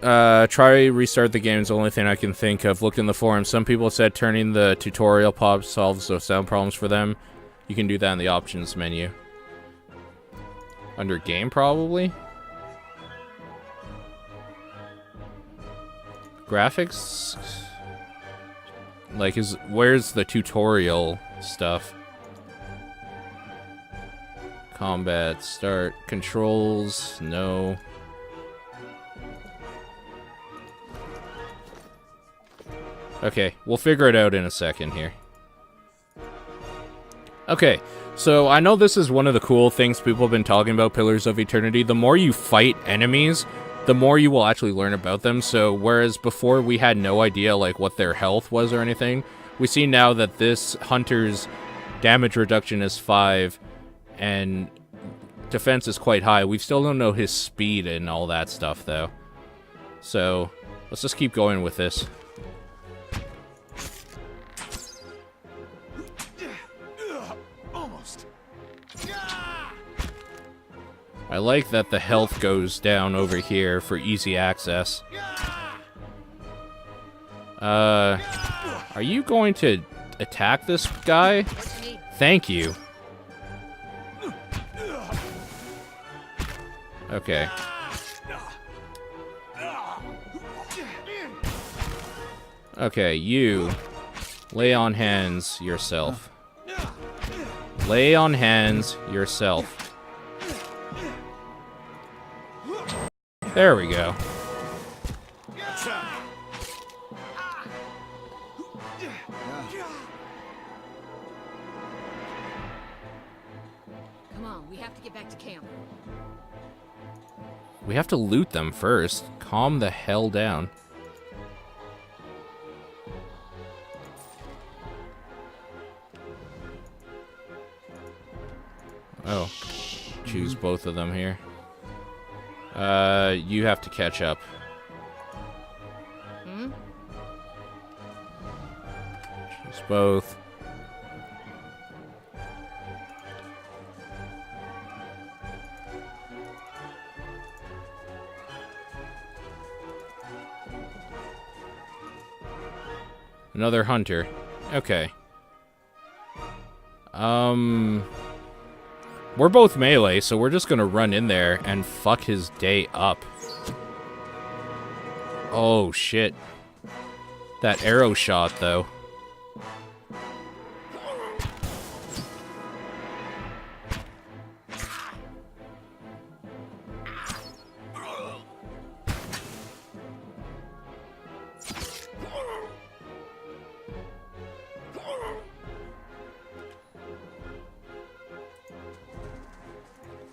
Try restart the game is the only thing I can think of. Looked in the forum. Some people said turning the tutorial pop solves the sound problems for them. You can do that in the options menu. Under game, probably? Graphics? Like, where's the tutorial stuff? Combat, start, controls, no. Okay, we'll figure it out in a second here. Okay, so I know this is one of the cool things people have been talking about Pillars of Eternity. The more you fight enemies, the more you will actually learn about them. So whereas before we had no idea like what their health was or anything, we see now that this hunter's damage reduction is 5 and defense is quite high. We still don't know his speed and all that stuff, though. So, let's just keep going with this. Almost. I like that the health goes down over here for easy access. Are you going to attack this guy? Thank you. Okay. Okay, you lay on hands yourself. Lay on hands yourself. There we go. Come on, we have to get back to camp. We have to loot them first. Calm the hell down. Oh. Choose both of them here. You have to catch up. Hmm? Choose both. Another hunter. Okay. We're both melee, so we're just gonna run in there and fuck his day up. Oh, shit. That arrow shot, though.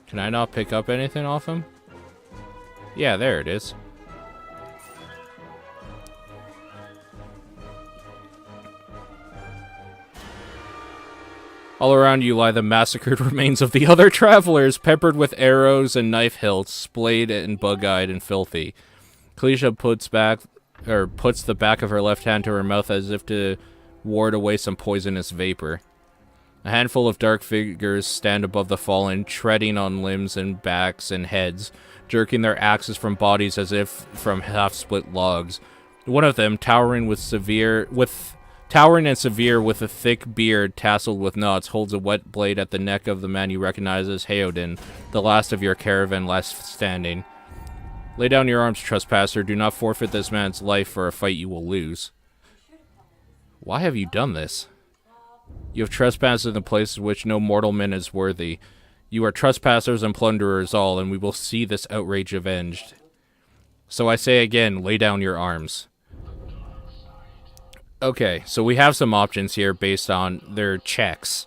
Can I not pick up anything off him? Yeah, there it is. All around you lie the massacred remains of the other travelers, peppered with arrows and knife hilts, splayed and bug-eyed and filthy. Kalisha puts the back of her left hand to her mouth as if to ward away some poisonous vapor. A handful of dark figures stand above the fallen, treading on limbs and backs and heads, jerking their axes from bodies as if from half-split logs. One of them, towering and severe with a thick beard tasseled with knots, holds a wet blade at the neck of the man you recognize as Heodin, the last of your caravan left standing. Lay down your arms, trespasser. Do not forfeit this man's life for a fight you will lose. Why have you done this? You have trespassed in the places which no mortal man is worthy. You are trespassers and plunderers all, and we will see this outrage avenged. So I say again, lay down your arms. Okay, so we have some options here based on their checks.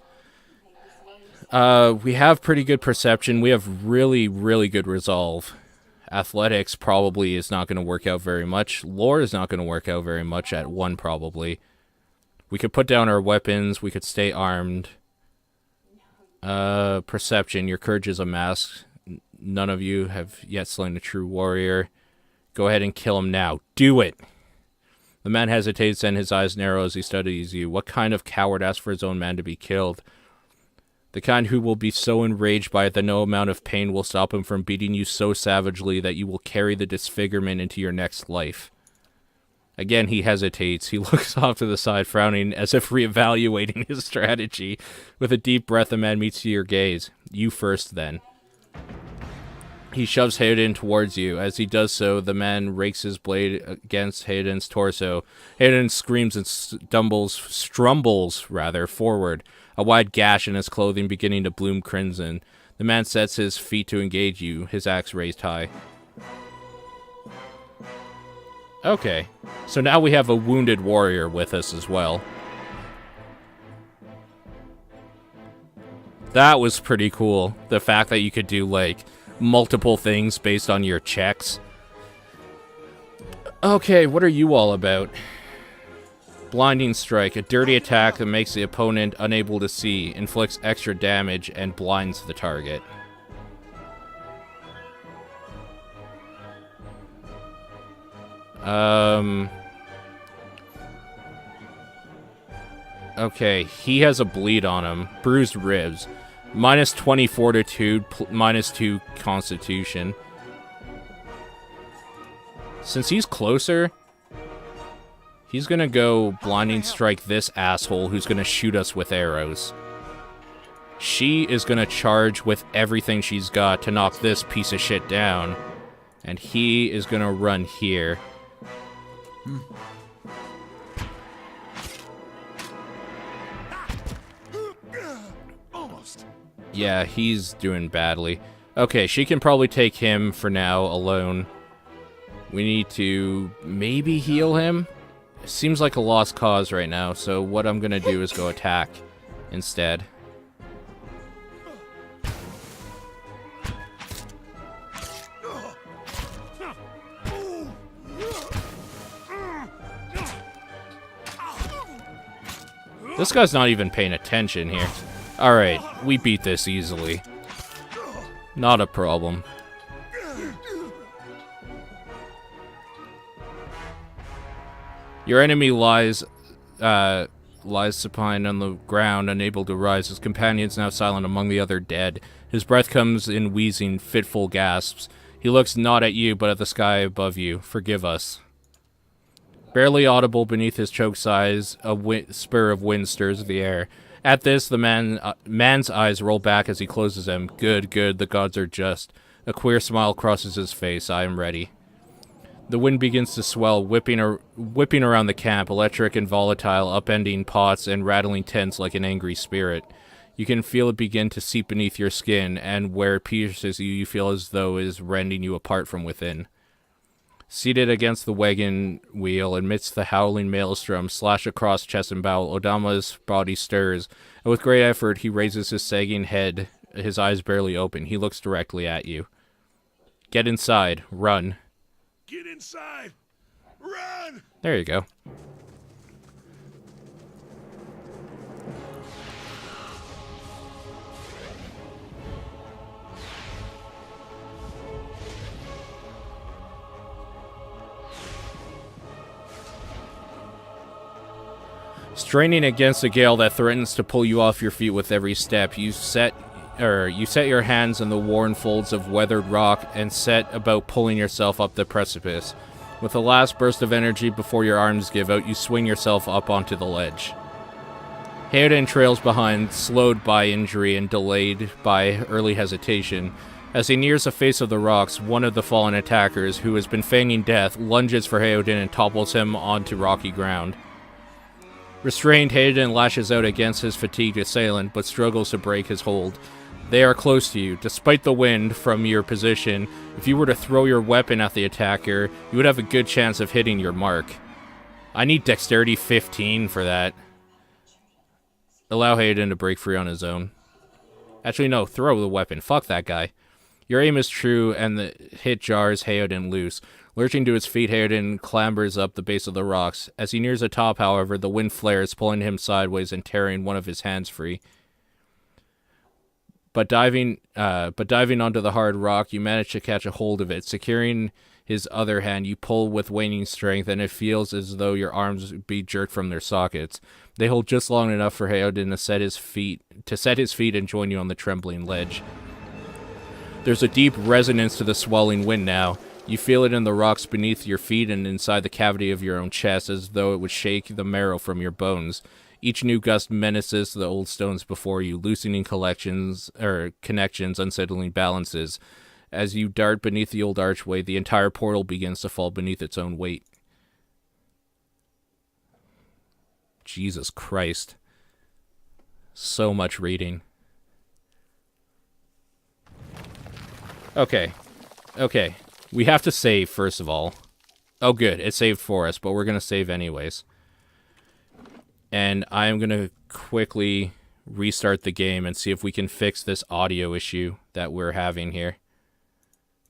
We have pretty good perception. We have really, really good resolve. Athletics probably is not going to work out very much. Lore is not going to work out very much at 1 probably. We could put down our weapons. We could stay armed. Perception. Your courage is a mask. None of you have yet slain a true warrior. Go ahead and kill him now. Do it! The man hesitates and his eyes narrow as he studies you. What kind of coward asks for his own man to be killed? The kind who will be so enraged by it that no amount of pain will stop him from beating you so savagely that you will carry the disfigurement into your next life. Again, he hesitates. He looks off to the side, frowning as if reevaluating his strategy. With a deep breath, the man meets your gaze. You first, then. He shoves Hayden towards you. As he does so, the man rakes his blade against Hayden's torso. Hayden screams and strumbles forward, a wide gash in his clothing beginning to bloom crimson. The man sets his feet to engage you, his axe raised high. Okay, so now we have a wounded warrior with us as well. That was pretty cool. The fact that you could do, like, multiple things based on your checks. Okay, what are you all about? Blinding Strike, a dirty attack that makes the opponent unable to see, inflicts extra damage, and blinds the target. Okay, he has a bleed on him. Bruised ribs. Minus 20 fortitude, minus 2 constitution. Since he's closer, he's gonna go blinding strike this asshole who's gonna shoot us with arrows. She is gonna charge with everything she's got to knock this piece of shit down. And he is gonna run here. Almost. Yeah, he's doing badly. Okay, she can probably take him for now alone. We need to maybe heal him. It seems like a lost cause right now, so what I'm gonna do is go attack instead. This guy's not even paying attention here. Alright, we beat this easily. Not a problem. Your enemy lies supine on the ground, unable to rise. His companions now silent among the other dead. His breath comes in wheezing, fitful gasps. He looks not at you, but at the sky above you. Forgive us. Barely audible beneath his choked sighs, a spur of wind stirs the air. At this, the man's eyes roll back as he closes them. Good, good, the gods are just. A queer smile crosses his face. I am ready. The wind begins to swell, whipping around the camp, electric and volatile, upending pots and rattling tents like an angry spirit. You can feel it begin to seep beneath your skin, and where it pierces you, you feel as though it is rending you apart from within. Seated against the wagon wheel, amidst the howling maelstrom, slashed across chest and bowel, Odama's body stirs, and with great effort he raises his sagging head, his eyes barely open. He looks directly at you. Get inside. Run. Get inside! Run! There you go. Straining against a gale that threatens to pull you off your feet with every step, you set your hands in the worn folds of weathered rock and set about pulling yourself up the precipice. With the last burst of energy before your arms give out, you swing yourself up onto the ledge. Heoden trails behind, slowed by injury and delayed by early hesitation. As he nears the face of the rocks, one of the fallen attackers, who has been feigning death, lunges for Heoden and topples him onto rocky ground. Restrained, Heoden lashes out against his fatigued assailant, but struggles to break his hold. They are close to you. Despite the wind from your position, if you were to throw your weapon at the attacker, you would have a good chance of hitting your mark. I need dexterity 15 for that. Allow Heoden to break free on his own. Actually, no, throw the weapon. Fuck that guy. Your aim is true, and the hit jars Heoden loose. Lurching to his feet, Heoden clambers up the base of the rocks. As he nears the top, however, the wind flares, pulling him sideways and tearing one of his hands free. But diving onto the hard rock, you manage to catch a hold of it. Securing his other hand, you pull with waning strength, and it feels as though your arms be jerked from their sockets. They hold just long enough for Heoden to set his feet and join you on the trembling ledge. There's a deep resonance to the swelling wind now. You feel it in the rocks beneath your feet and inside the cavity of your own chest, as though it would shake the marrow from your bones. Each new gust menaces the old stones before you, loosening connections, unsettling balances. As you dart beneath the old archway, the entire portal begins to fall beneath its own weight. Jesus Christ. So much reading. Okay. We have to save, first of all. Oh, good. It saved for us, but we're going to save anyways. And I am going to quickly restart the game and see if we can fix this audio issue that we're having here.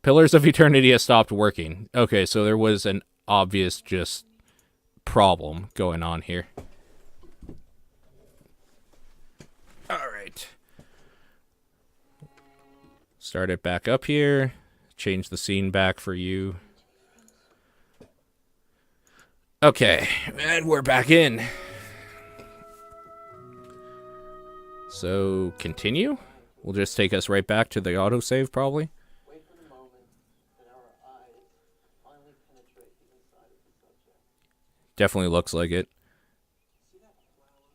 Pillars of Eternity has stopped working. Okay, so there was an obvious just problem going on here. Alright. Start it back up here. Change the scene back for you. Okay, and we're back in. So, continue? Will just take us right back to the autosave, probably. Wait for the moment that our eyes finally penetrate the inside of the subject. Definitely looks like it. See that flower?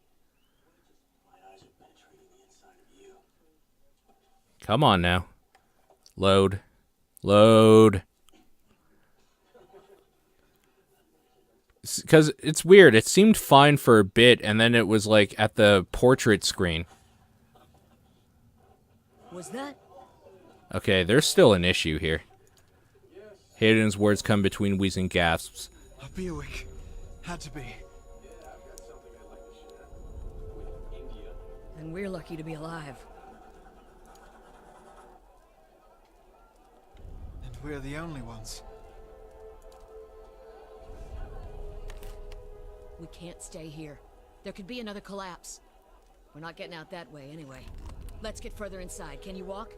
My eyes are penetrating the inside of you. Come on now. Load. Load. Because it's weird. It seemed fine for a bit, and then it was like at the portrait screen. Was that? Okay, there's still an issue here. Hayden's words come between wheezing gasps. A Buick. Had to be. And we're lucky to be alive. And we're the only ones. We can't stay here. There could be another collapse. We're not getting out that way anyway. Let's get further inside. Can you walk?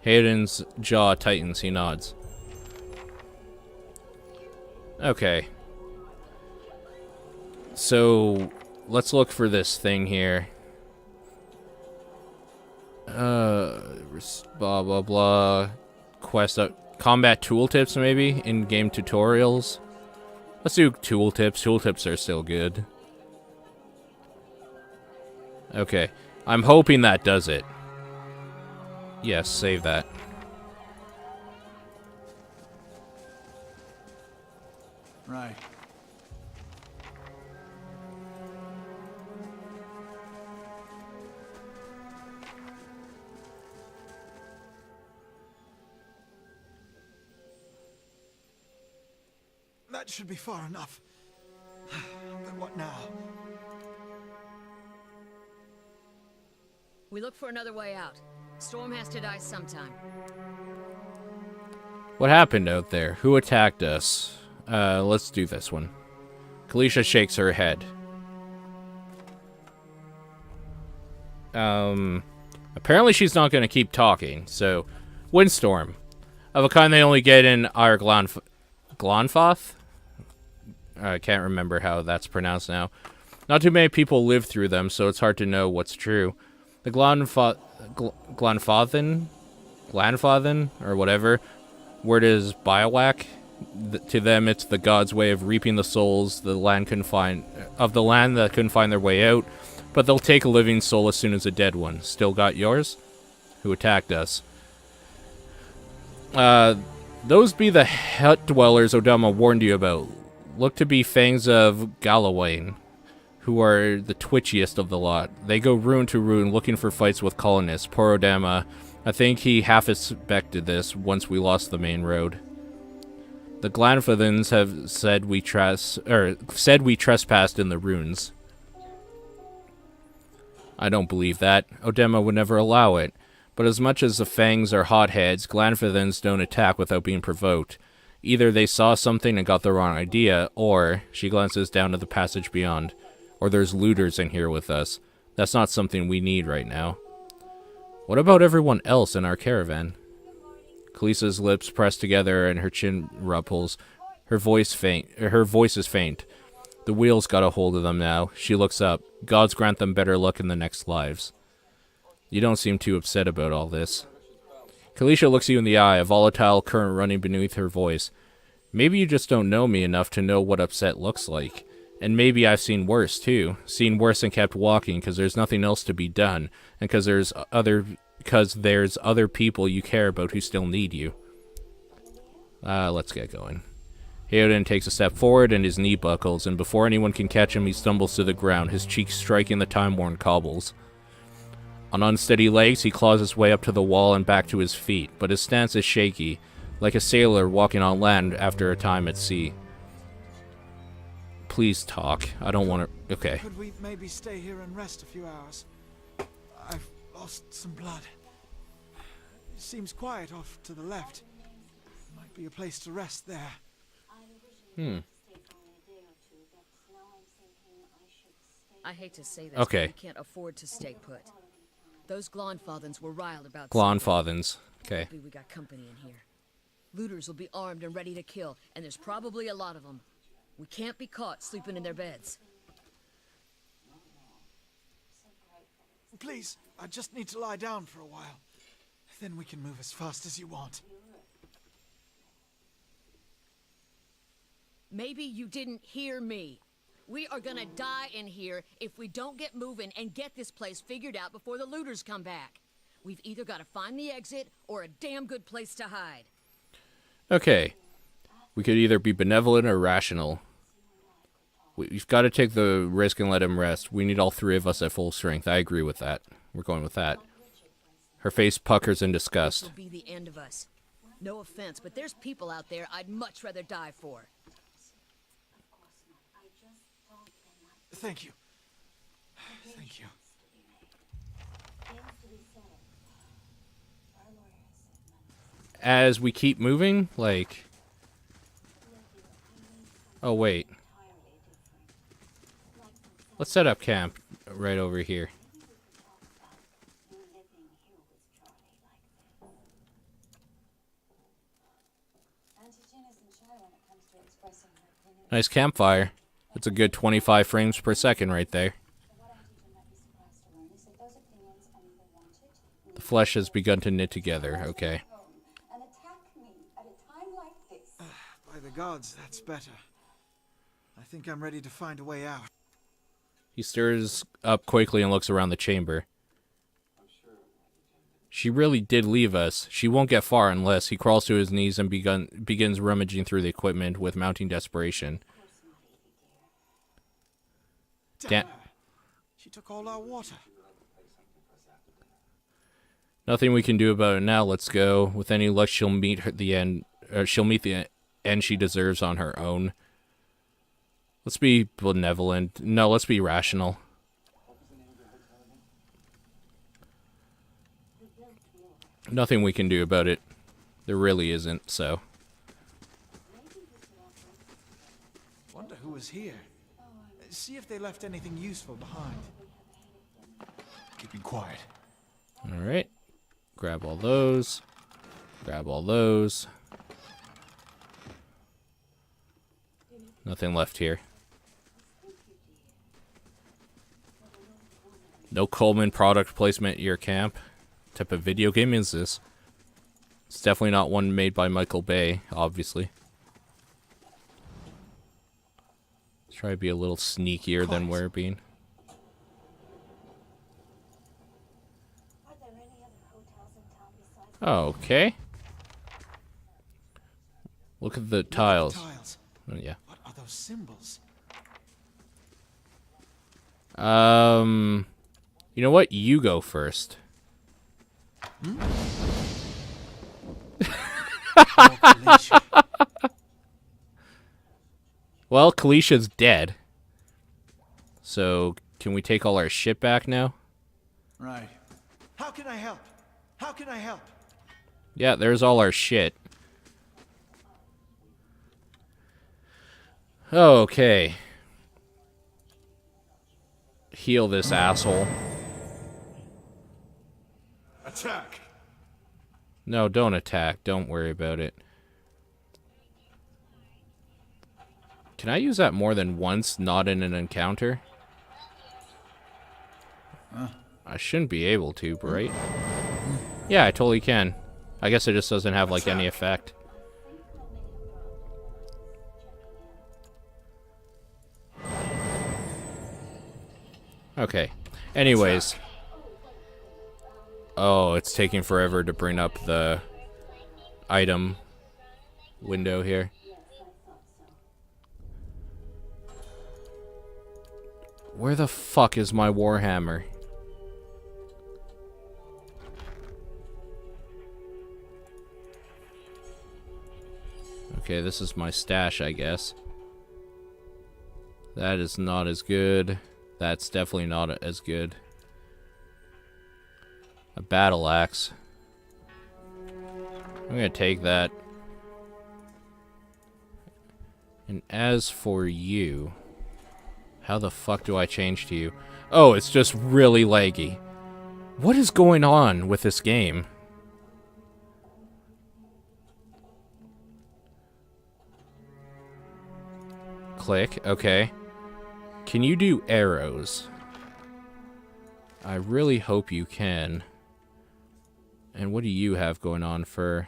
Hayden's jaw tightens. He nods. Okay. So, let's look for this thing here. Blah, blah, blah. Quest up. Combat tooltips, maybe? In-game tutorials? Let's do tooltips. Tooltips are still good. Okay. I'm hoping that does it. Yes, save that. Right. That should be far enough. But what now? We look for another way out. Storm has to die sometime. What happened out there? Who attacked us? Let's do this one. Kalisha shakes her head. Apparently she's not going to keep talking, so... Windstorm. Of a kind they only get in our Glonfoth? I can't remember how that's pronounced now. Not too many people live through them, so it's hard to know what's true. The Glanfathen, or whatever, word is Biowak. To them, it's the god's way of reaping the souls of the land that couldn't find their way out, but they'll take a living soul as soon as a dead one. Still got yours? Who attacked us? Those be the hut dwellers Odama warned you about. Look to be Fangs of Galawain, who are the twitchiest of the lot. They go rune to rune looking for fights with colonists. Poor Odama. I think he half expected this once we lost the main road. The Glanfathens have said we trespassed in the ruins. I don't believe that. Odema would never allow it. But as much as the Fangs are hotheads, Glanfathens don't attack without being provoked. Either they saw something and got the wrong idea, or she glances down to the passage beyond. Or there's looters in here with us. That's not something we need right now. What about everyone else in our caravan? Kalisa's lips press together and her chin ruffles. Her voice is faint. The wheels got a hold of them now. She looks up. Gods grant them better luck in the next lives. You don't seem too upset about all this. Kalisha looks you in the eye, a volatile current running beneath her voice. Maybe you just don't know me enough to know what upset looks like. And maybe I've seen worse, too. Seen worse and kept walking because there's nothing else to be done. And because there's other people you care about who still need you. Let's get going. Hayden takes a step forward and his knee buckles, and before anyone can catch him, he stumbles to the ground, his cheeks striking the time-worn cobbles. On unsteady legs, he claws his way up to the wall and back to his feet, but his stance is shaky, like a sailor walking on land after a time at sea. Please talk. I don't want to... Okay. Could we maybe stay here and rest a few hours? I've lost some blood. It seems quiet off to the left. Might be a place to rest there. I hate to say this, Okay. but we can't afford to stay put. Those Glonfathans were riled about Glonfathans. Okay. Maybe we got company in here. Looters will be armed and ready to kill, and there's probably a lot of them. We can't be caught sleeping in their beds. Please, I just need to lie down for a while. Then we can move as fast as you want. Maybe you didn't hear me. We are gonna die in here if we don't get moving and get this place figured out before the looters come back. We've either got to find the exit or a damn good place to hide. Okay. We could either be benevolent or rational. We've got to take the risk and let him rest. We need all three of us at full strength. I agree with that. We're going with that. Her face puckers in This disgust. will be the end of us. No offense, but there's people out there I'd much rather die for. Thank you. Thank you. As we keep moving, like... Oh, wait. Let's set up camp right over here. Nice campfire. It's a good 25 frames per second right there. The flesh has begun to knit together. Okay. By the gods, that's better. I think I'm ready to find a way out. He stirs up quickly and looks around the chamber. She really did leave us. She won't get far unless he crawls to his knees and begins rummaging through the equipment with mounting desperation. Damn her. She took all our water. Nothing we can do about it now. Let's go. With any luck, she'll meet the end she deserves on her own. Let's be benevolent. No, let's be rational. Nothing we can do about it. There really isn't, so. Wonder who was here. See if they left anything useful behind. Keeping quiet. Alright. Grab all those. Grab all those. Nothing left here. No Coleman product placement at your camp. What type of video game is this? It's definitely not one made by Michael Bay, obviously. Let's try to be a little sneakier than we're being. Okay. Look at the tiles. Oh, yeah. What are those symbols? You know what? You go first. Well, Kalisha's dead. So, can we take all our shit back now? Right. How can I help? How can I help? Yeah, there's all our shit. Okay. Heal this asshole. Attack! No, don't attack. Don't worry about it. Can I use that more than once, not in an encounter? I shouldn't be able to, right? Yeah, I totally can. I guess it just doesn't have, like, any effect. Okay. Anyways. Oh, it's taking forever to bring up the item window here. Where the fuck is my Warhammer? Okay, this is my stash, I guess. That is not as good. That's definitely not as good. A battle axe. I'm gonna take that. And as for you, how the fuck do I change to you? Oh, it's just really laggy. What is going on with this game? Click, okay. Can you do arrows? I really hope you can. And what do you have going on for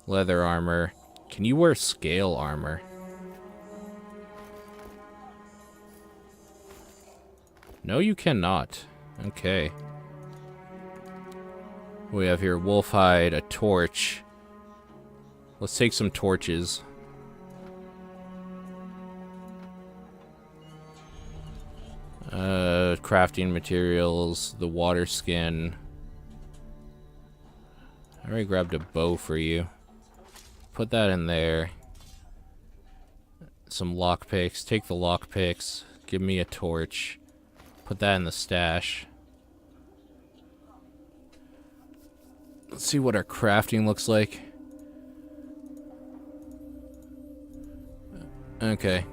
leather armor? Can you wear scale armor? No, you cannot. Okay. We have here wolf hide, a torch. Let's take some torches. Crafting materials, the water skin. I already grabbed a bow for you. Put that in there. Some lockpicks. Take the lockpicks. Give me a torch. Put that in the stash. Let's see what our crafting looks like. Okay.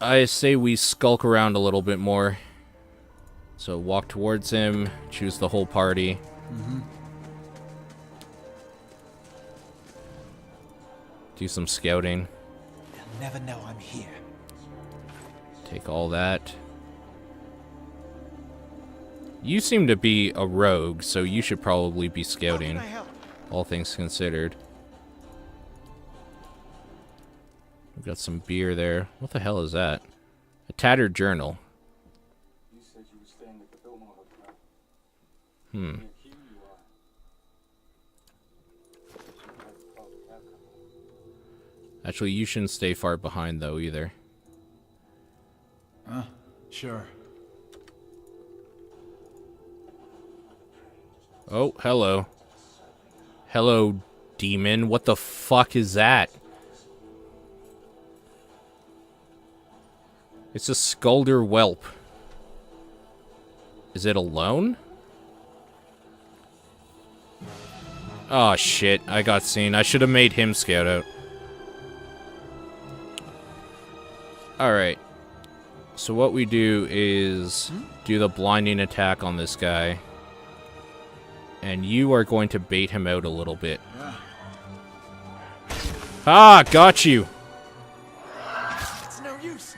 I say we skulk around a little bit more. So walk towards him, choose the whole party. Do some scouting. They'll never know I'm here. Take all that. You seem to be a rogue, so you should probably be scouting. How can I help? All things considered. We've got some beer there. What the hell is that? A tattered journal. You said you were staying at the Biltmore Hotel. Hmm. Here you are. Actually, you shouldn't stay far behind, though, either. Sure. Oh, hello. Hello, demon. What the fuck is that? It's a Skulder whelp. Is it alone? Oh shit, I got seen. I should have made him scout out. Alright. So what we do is do the blinding attack on this guy. And you are going to bait him out a little bit. Ah, got you! It's no use.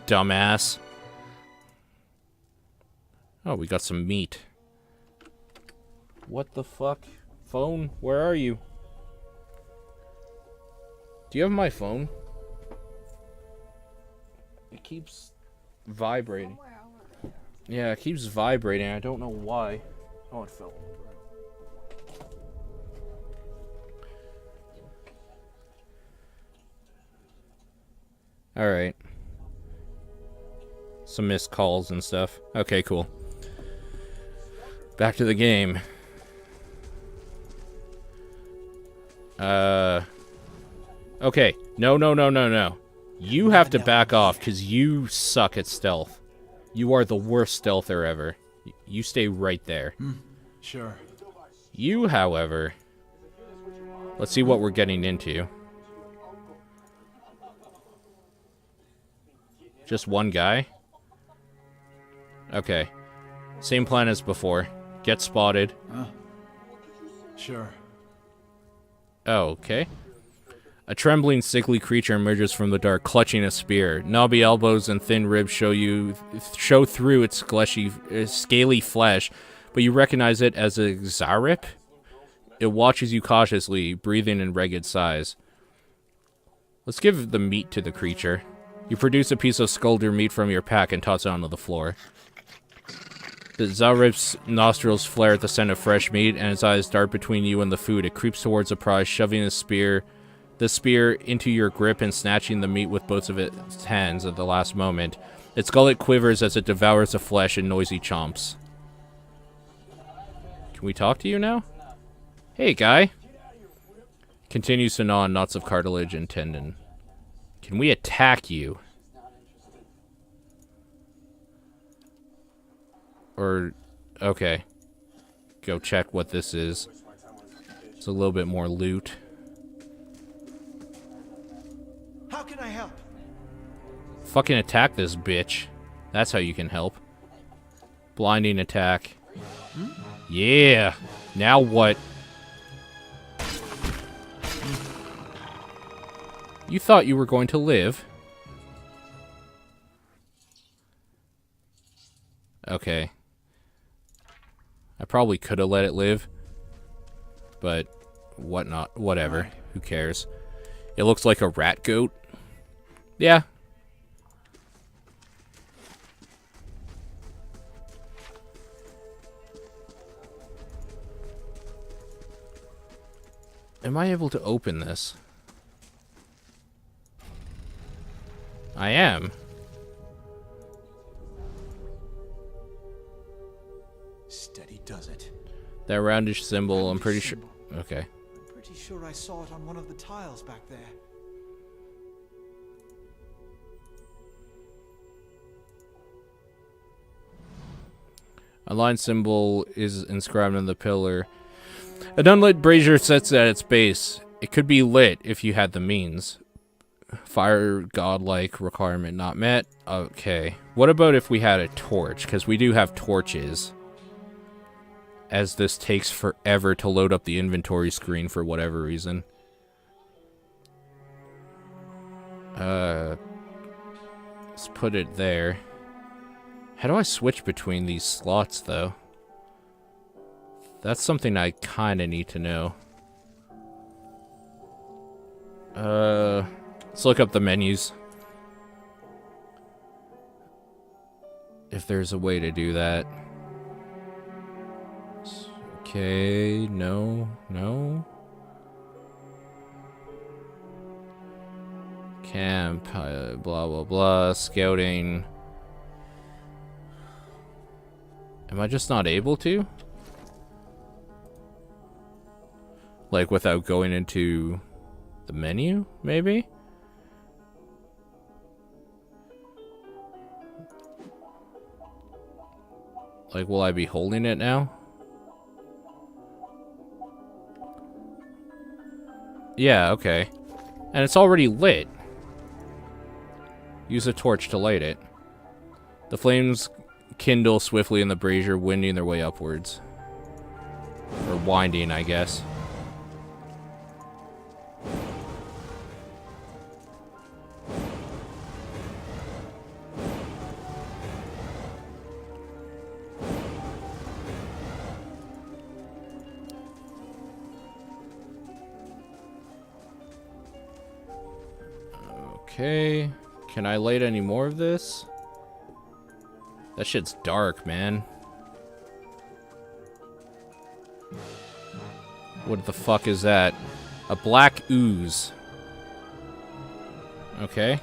Dumbass. Oh, we got some meat. What the fuck? Phone? Where are you? Do you have my phone? It keeps vibrating. Yeah, it keeps vibrating. I don't know why. Oh, it fell. Alright. Some missed calls and stuff. Okay, cool. Back to the game. Okay. No. You have to back off, because you suck at stealth. You are the worst stealther ever. You stay right there. Sure. You, however... Let's see what we're getting into. Just one guy? Okay. Same plan as before. Get spotted. Sure. Oh, okay. A trembling, sickly creature emerges from the dark, clutching a spear. Knobby elbows and thin ribs show through its scaly flesh, but you recognize it as a Xarip. It watches you cautiously, breathing in ragged sighs. Let's give the meat to the creature. You produce a piece of Skulder meat from your pack and toss it onto the floor. The Xarip's nostrils flare at the scent of fresh meat, and its eyes dart between you and the food. It creeps towards the prize, shoving the spear into your grip and snatching the meat with both of its hands at the last moment. Its gullet quivers as it devours the flesh in noisy chomps. Can we talk to you now? Hey, guy. Continues to gnaw on knots of cartilage and tendon. Can we attack you? Or, okay. Go check what this is. It's a little bit more loot. How can I help? Fucking attack this bitch. That's how you can help. Blinding attack. Yeah. Now what? You thought you were going to live. Okay. I probably could have let it live. But whatnot. Whatever. Who cares? It looks like a rat goat. Yeah. Am I able to open this? I am. Steady does it. That roundish symbol, I'm pretty sure. Okay. I'm pretty sure I saw it on one of the tiles back there. A line symbol is inscribed on the pillar. An unlit brazier sits at its base. It could be lit if you had the means. Fire godlike requirement not met. Okay. What about if we had a torch? Because we do have torches. As this takes forever to load up the inventory screen for whatever reason. Let's put it there. How do I switch between these slots, though? That's something I kind of need to know. Let's look up the menus. If there's a way to do that. Okay, no. Camp, blah, blah, blah, scouting. Am I just not able to? Like, without going into the menu, maybe? Like, will I be holding it now? Yeah, okay. And it's already lit. Use a torch to light it. The flames kindle swiftly in the brazier, winding their way upwards. Or winding, I guess. Okay. Can I light any more of this? That shit's dark, man. What the fuck is that? A black ooze. Okay.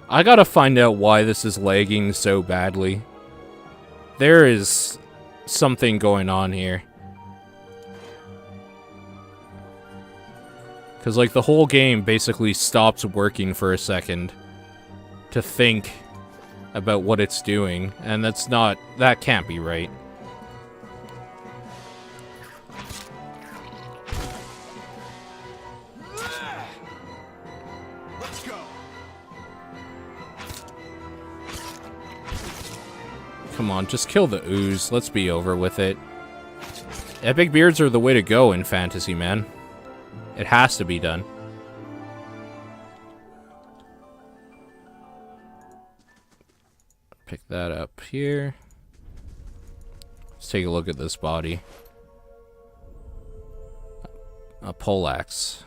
I gotta find out why this is lagging so badly. There is something going on here. Because, like, the whole game basically stops working for a second to think about what it's doing, and that can't be right. Let's go. Come on, just kill the ooze. Let's be over with it. Epic beards are the way to go in fantasy, man. It has to be done. Pick that up here. Let's take a look at this body. A poleaxe.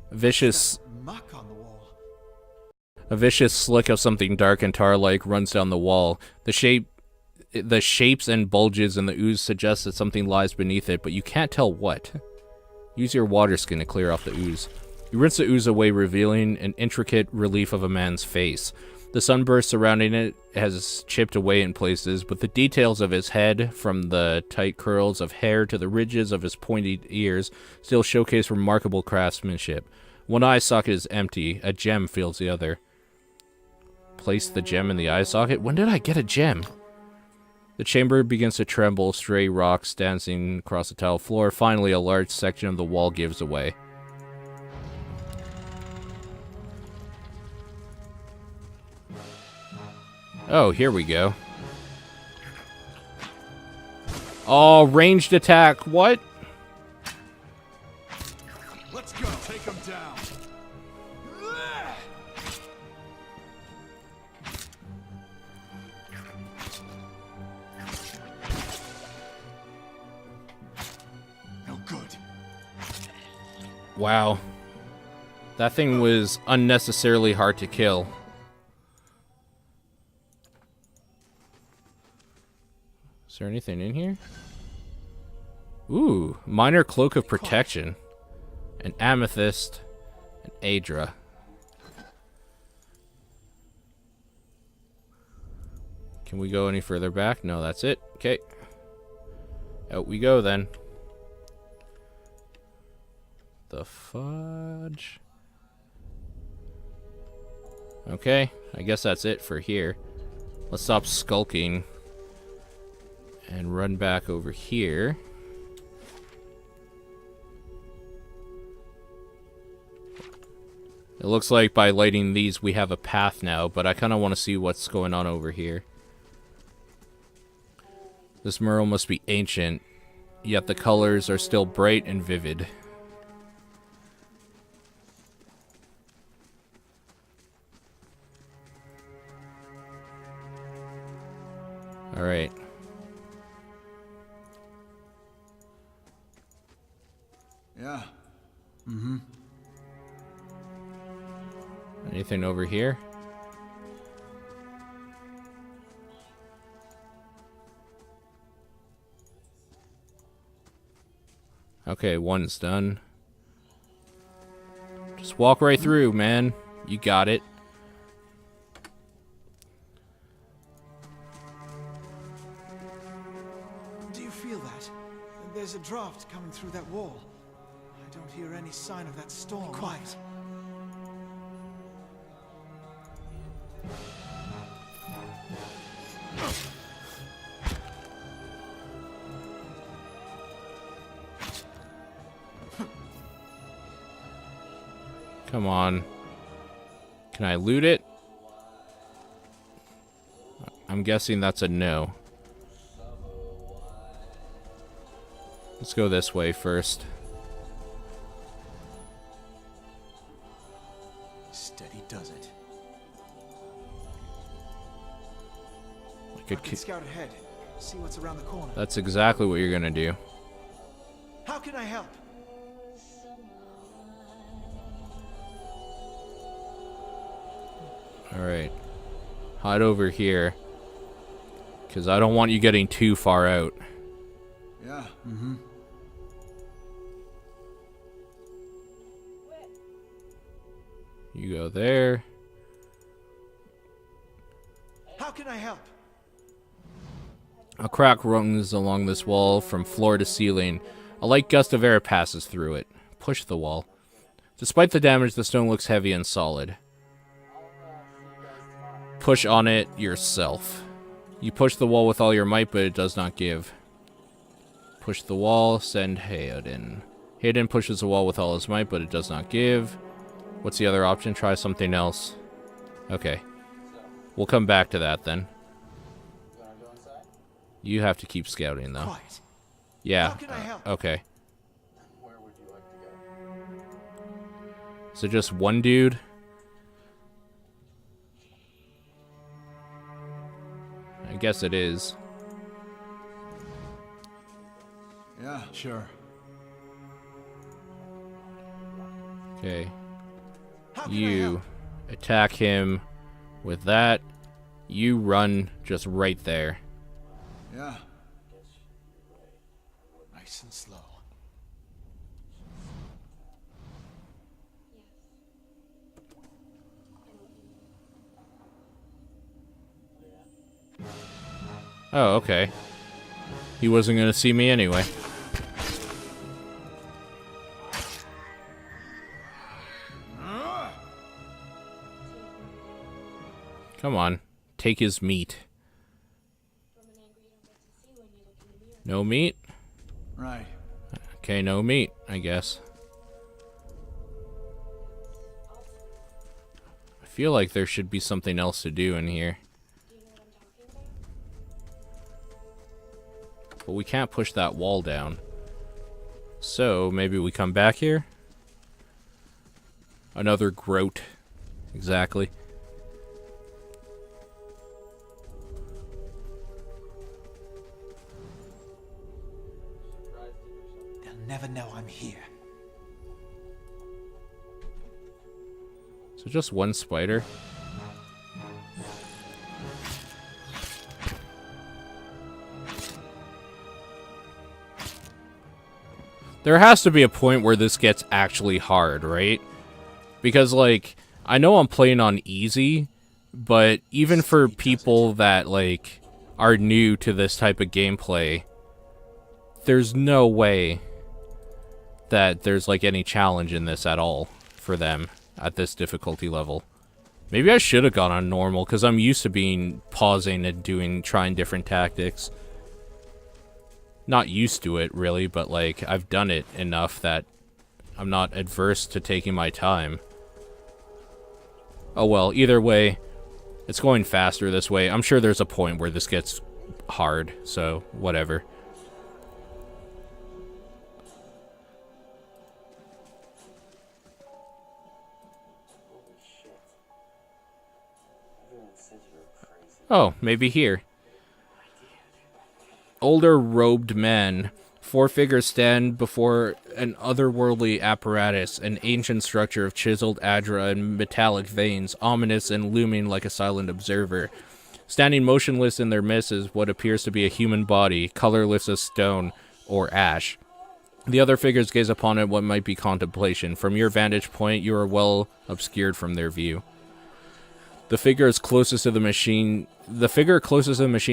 Vicious. Muck on the wall. A vicious slick of something dark and tar-like runs down the wall. The shapes and bulges in the ooze suggest that something lies beneath it, but you can't tell what. Use your water skin to clear off the ooze. You rinse the ooze away, revealing an intricate relief of a man's face. The sunburst surrounding it has chipped away in places, but the details of his head, from the tight curls of hair to the ridges of his pointed ears, still showcase remarkable craftsmanship. One eye socket is empty. A gem fills the other. Place the gem in the eye socket? When did I get a gem? The chamber begins to tremble, stray rocks dancing across the tile floor. Finally, a large section of the wall gives away. Oh, here we go. Oh, ranged attack. What? Let's go. Take him down. No good. Wow. That thing was unnecessarily hard to kill. Is there anything in here? Ooh, minor cloak of protection. An amethyst. An Aedra. Can we go any further back? No, that's it. Okay. Out we go then. The fudge. Okay, I guess that's it for here. Let's stop skulking. And run back over here. It looks like by lighting these we have a path now, but I kind of want to see what's going on over here. This mural must be ancient, yet the colors are still bright and vivid. Alright. Yeah. Mm-hmm. Anything over here? Okay, one's done. Just walk right through, man. You got it. Do you feel that? There's a draft coming through that wall. I don't hear any sign of that storm. Be quiet. Come on. Can I loot it? I'm guessing that's a no. Let's go this way first. Steady does it. I could I can scout ahead. See what's around the corner. That's exactly what you're gonna do. How can I help? Alright. Hide over here. Because I don't want you getting too far out. Yeah. Mm-hmm. You go there. How can I help? A crack runs along this wall from floor to ceiling. A light gust of air passes through it. Push the wall. Despite the damage, the stone looks heavy and solid. Push on it yourself. You push the wall with all your might, but it does not give. Push the wall, send Hayden. Hayden pushes the wall with all his might, but it does not give. What's the other option? Try something else. Okay. We'll come back to that then. You have to keep scouting, though. Quiet. Yeah. How can I help? Okay. Where would you like to go? So just one dude? I guess it is. Yeah, sure. Okay. How can I You help? attack him with that. You run just right there. Yeah. Nice and slow. Oh, okay. He wasn't going to see me anyway. Come on. Take his meat. No meat? Right. Okay, no meat, I guess. I feel like there should be something else to do in here. But we can't push that wall down. So, maybe we come back here? Another groat. Exactly. They'll never know I'm here. So just one spider. There has to be a point where this gets actually hard, right? Because, like, I know I'm playing on easy, but even for people that, like, are new to this type of gameplay, there's no way that there's, like, any challenge in this at all for them at this difficulty level. Maybe I should have gone on normal, because I'm used to pausing and trying different tactics. Not used to it, really, but, like, I've done it enough that I'm not adverse to taking my time. Oh well, either way, it's going faster this way. I'm sure there's a point where this gets hard, so whatever. Oh, maybe here. Older robed men. 4 figures stand before an otherworldly apparatus, an ancient structure of chiseled adra and metallic veins, ominous and looming like a silent observer. Standing motionless in their midst is what appears to be a human body, colorless as stone or ash. The other figures gaze upon it what might be contemplation. From your vantage point, you are well obscured from their view. The figure closest to the machine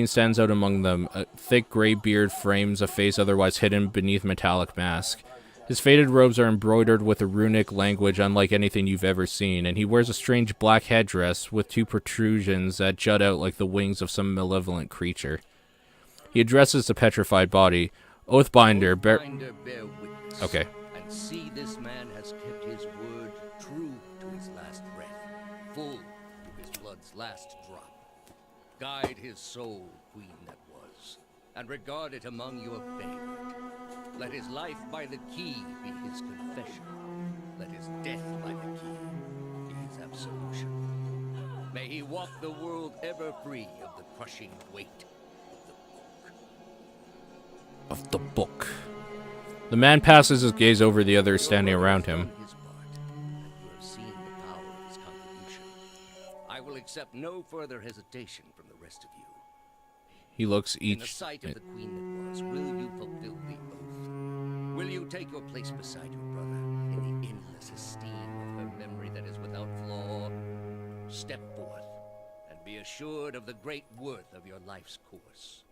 stands out among them. A thick gray beard frames a face otherwise hidden beneath metallic mask. His faded robes are embroidered with a runic language unlike anything you've ever seen, and he wears a strange black headdress with 2 protrusions that jut out like the wings of some malevolent creature. He addresses the petrified body. Oathbinder, bear witness. Okay. And see, this man has kept his word true to his last breath, full to his blood's last drop. Guide his soul, queen that was, and regard it among your favor. Let his life by the key be his confession. Let his death by the key be his absolution. May he walk the world ever free of the crushing weight of the book. The man passes his gaze over the others standing around him. I will accept no further hesitation from the rest of you. He looks In the sight of the queen that was, will you fulfill the oath? Will you take your place beside your brother in the endless esteem of her memory that is without flaw? Step forth and be assured of the great worth of your life's course.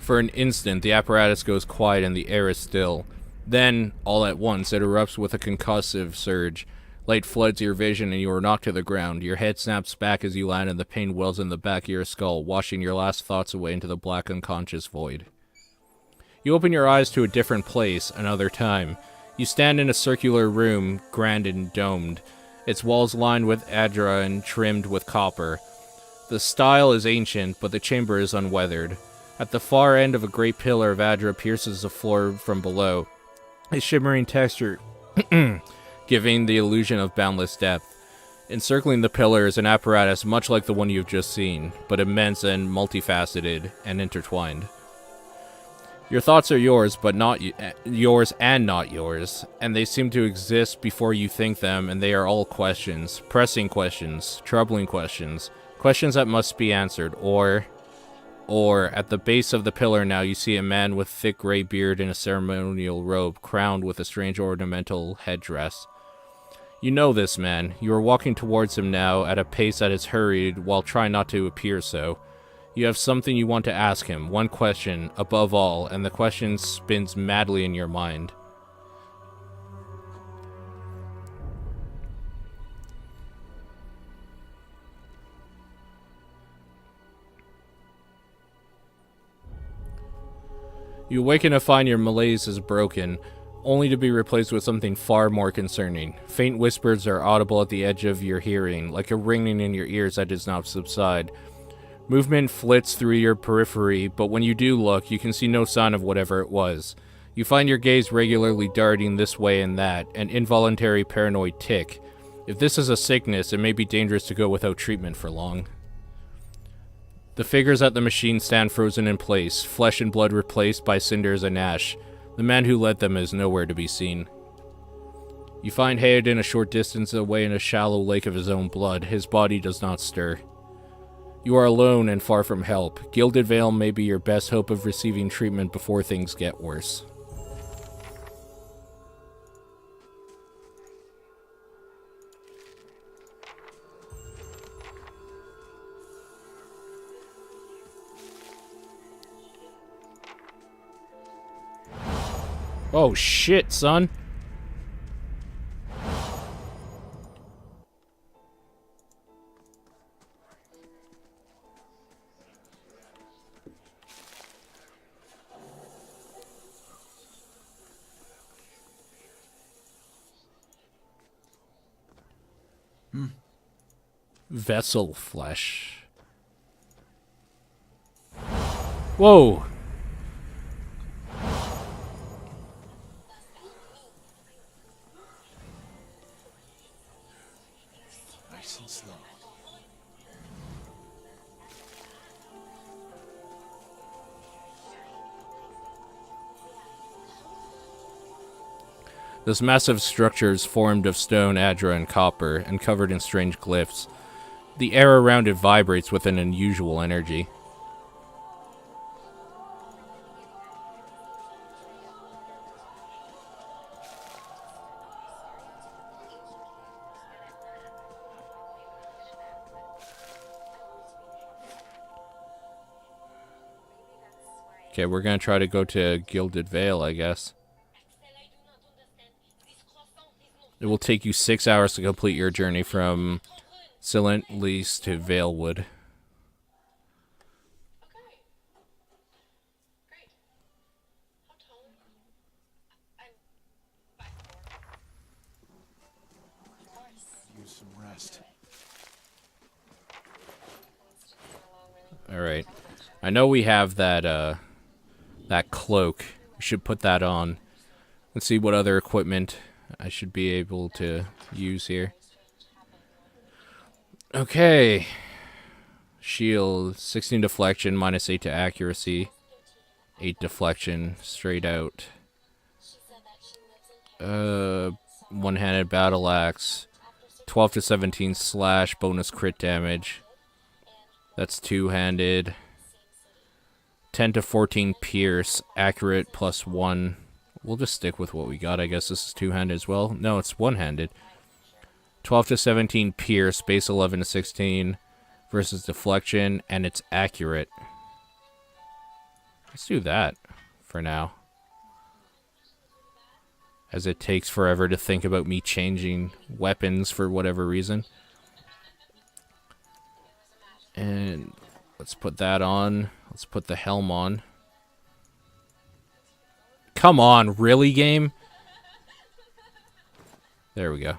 For an instant, the apparatus goes quiet and the air is still. Then, all at once, it erupts with a concussive surge. Light floods your vision and you are knocked to the ground. Your head snaps back as you land and the pain wells in the back of your skull, washing your last thoughts away into the black unconscious void. You open your eyes to a different place, another time. You stand in a circular room, grand and domed. Its walls lined with adra and trimmed with copper. The style is ancient, but the chamber is unweathered. At the far end of a great pillar of adra pierces the floor from below, a shimmering texture giving the illusion of boundless depth. Encircling the pillar is an apparatus much like the one you've just seen, but immense and multifaceted and intertwined. Your thoughts are yours, but not yours and not yours, and they seem to exist before you think them, and they are all questions, pressing questions, troubling questions, questions that must be answered, or Or, at the base of the pillar now, you see a man with thick gray beard in a ceremonial robe, crowned with a strange ornamental headdress. You know this man. You are walking towards him now at a pace that is hurried, while trying not to appear so. You have something you want to ask him, one question, above all, and the question spins madly in your mind. You awaken to find your malaise is broken, only to be replaced with something far more concerning. Faint whispers are audible at the edge of your hearing, like a ringing in your ears that does not subside. Movement flits through your periphery, but when you do look, you can see no sign of whatever it was. You find your gaze regularly darting this way and that, an involuntary paranoid tick. If this is a sickness, it may be dangerous to go without treatment for long. The figures at the machine stand frozen in place, flesh and blood replaced by cinders and ash. The man who led them is nowhere to be seen. You find Hayden a short distance away in a shallow lake of his own blood. His body does not stir. You are alone and far from help. Gilded Vale may be your best hope of receiving treatment before things get worse. Oh shit, son. Vessel flesh. Whoa. Nice and slow. This massive structure is formed of stone, adra, and copper, and covered in strange glyphs. The air around it vibrates with an unusual energy. Okay, we're gonna try to go to Gilded Vale, I guess. It will take you 6 hours to complete your journey from Silent Lease to Valewood. Use some rest. Alright. I know we have that, that cloak. We should put that on. Let's see what other equipment I should be able to use here. Okay. Shield, 16 deflection, minus 8 to accuracy. 8 deflection, straight out. One-handed battle axe. 12 to 17 slash, bonus crit damage. That's two-handed. 10 to 14 pierce, accurate plus 1. We'll just stick with what we got. I guess this is two-handed as well. No, it's one-handed. 12 to 17 pierce, base 11 to 16 versus deflection, and it's accurate. Let's do that for now, as it takes forever to think about me changing weapons for whatever reason. And let's put that on. Let's put the helm on. Come on, really, game? There we go.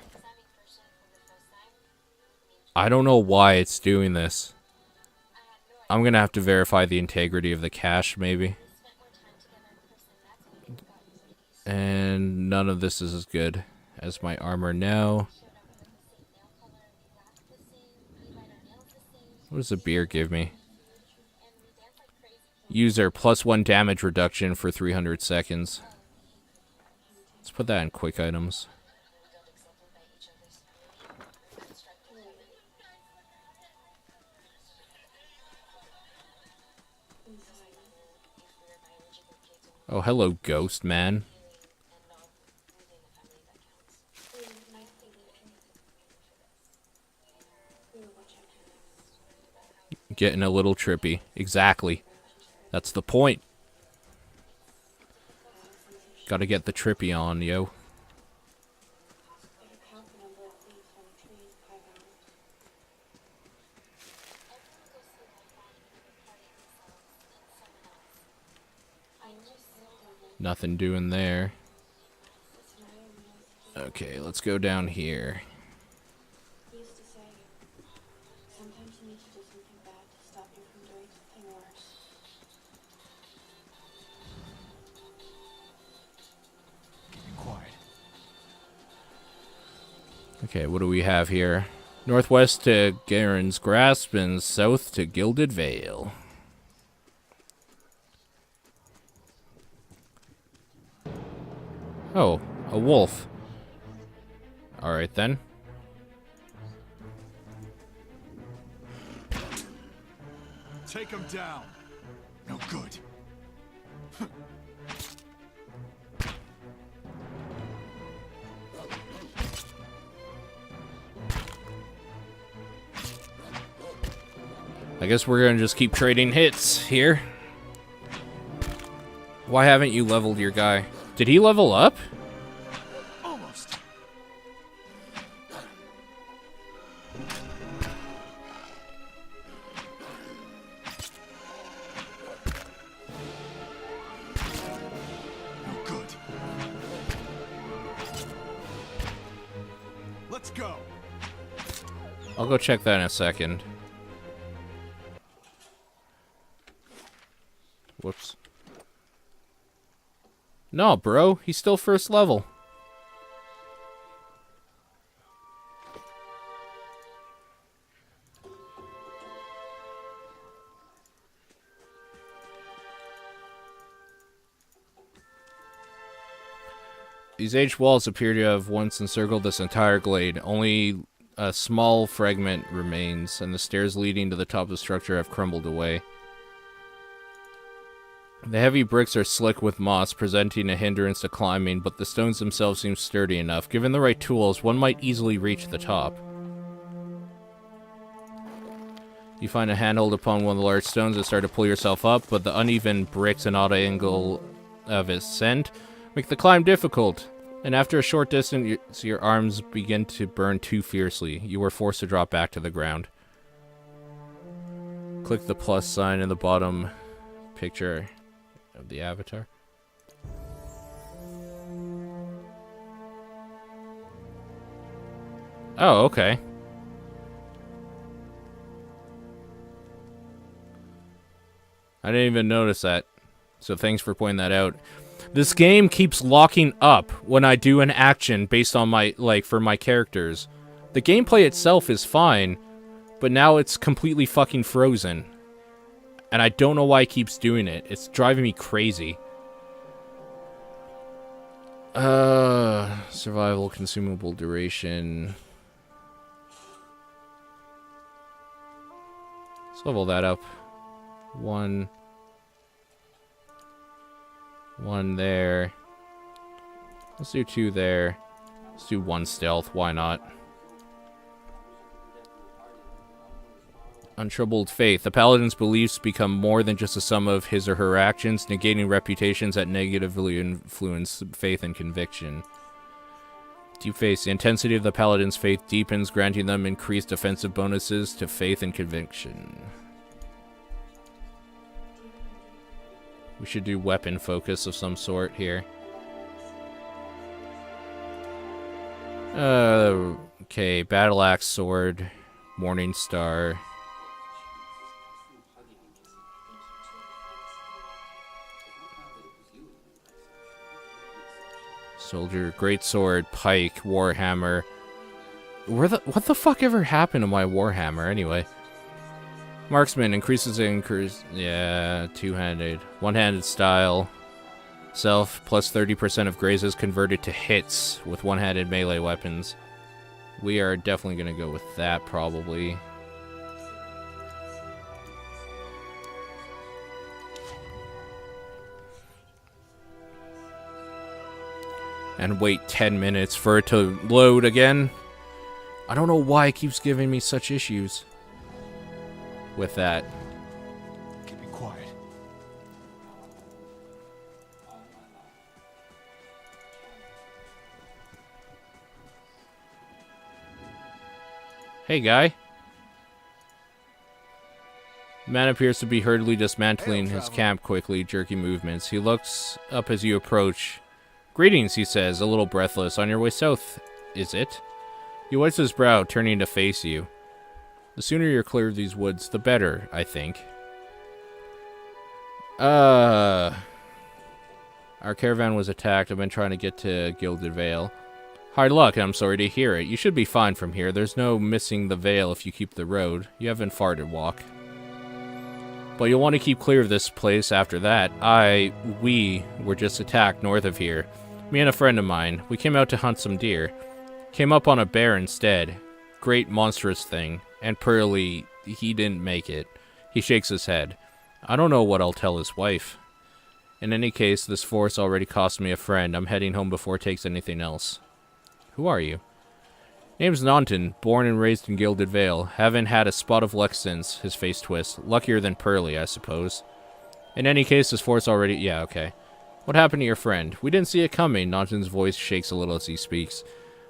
I don't know why it's doing this. I'm gonna have to verify the integrity of the cache, maybe. And none of this is as good as my armor now. What does the beer give me? User +1 damage reduction for 300 seconds. Let's put that in quick items. Oh, hello, ghost man. Getting a little trippy. Exactly. That's the point. Gotta get the trippy on, yo. Nothing doing there. Okay, let's go down here. Okay, what do we have here? Northwest to Garen's Grasp and south to Gilded Vale. Oh, a wolf. Alright then. Take him down. No good. I guess we're gonna just keep trading hits here. Why haven't you leveled your guy? Did he level up? Almost. No good. Let's go. I'll go check that in a second. Whoops. No, bro. He's still first level. These aged walls appear to have once encircled this entire glade. Only a small fragment remains, and the stairs leading to the top of the structure have crumbled away. The heavy bricks are slick with moss, presenting a hindrance to climbing, but the stones themselves seem sturdy enough. Given the right tools, one might easily reach the top. You find a handhold upon one of the large stones and start to pull yourself up, but the uneven bricks and odd angle of ascent make the climb difficult. And after a short distance, your arms begin to burn too fiercely. You are forced to drop back to the ground. Click the plus sign in the bottom picture of the avatar. Oh, okay. I didn't even notice that. So thanks for pointing that out. This game keeps locking up when I do an action based on my, for my characters. The gameplay itself is fine, but now it's completely fucking frozen. And I don't know why it keeps doing it. It's driving me crazy. Survival, consumable duration. Let's level that up. One there. Let's do 2 there. Let's do 1 stealth. Why not? Untroubled faith. The paladin's beliefs become more than just a sum of his or her actions, negating reputations that negatively influence faith and conviction. Deep faith. The intensity of the paladin's faith deepens, granting them increased defensive bonuses to faith and conviction. We should do weapon focus of some sort here. Okay, battle axe, sword, morning star. Soldier, great sword, pike, warhammer. What the fuck ever happened to my warhammer anyway? Marksman increases yeah, two-handed. One-handed style. Self, plus 30% of grazes converted to hits with one-handed melee weapons. We are definitely going to go with that, probably. and wait 10 minutes for it to load again. I don't know why it keeps giving me such issues with that. Keep it quiet. Hey, guy. Man appears to be hurriedly dismantling his camp quickly, jerky movements. He looks up as you approach. Greetings, he says, a little breathless. On your way south, is it? He wipes his brow, turning to face you. The sooner you're clear of these woods, the better, I think. Our caravan was attacked. I've been trying to get to Gilded Vale. Hard luck, I'm sorry to hear it. You should be fine from here. There's no missing the Vale if you keep the road. You haven't far to walk. But you'll want to keep clear of this place after that. We were just attacked north of here. Me and a friend of mine. We came out to hunt some deer. Came up on a bear instead. Great monstrous thing. And Pearly, he didn't make it. He shakes his head. I don't know what I'll tell his wife. In any case, this force already cost me a friend. I'm heading home before it takes anything else. Who are you? Name's Naunton, born and raised in Gilded Vale. Haven't had a spot of luck since. His face twists. Luckier than Pearly, I suppose. In any case, this force already... Yeah, okay. What happened to your friend? We didn't see it coming. Naunton's voice shakes a little as he speaks.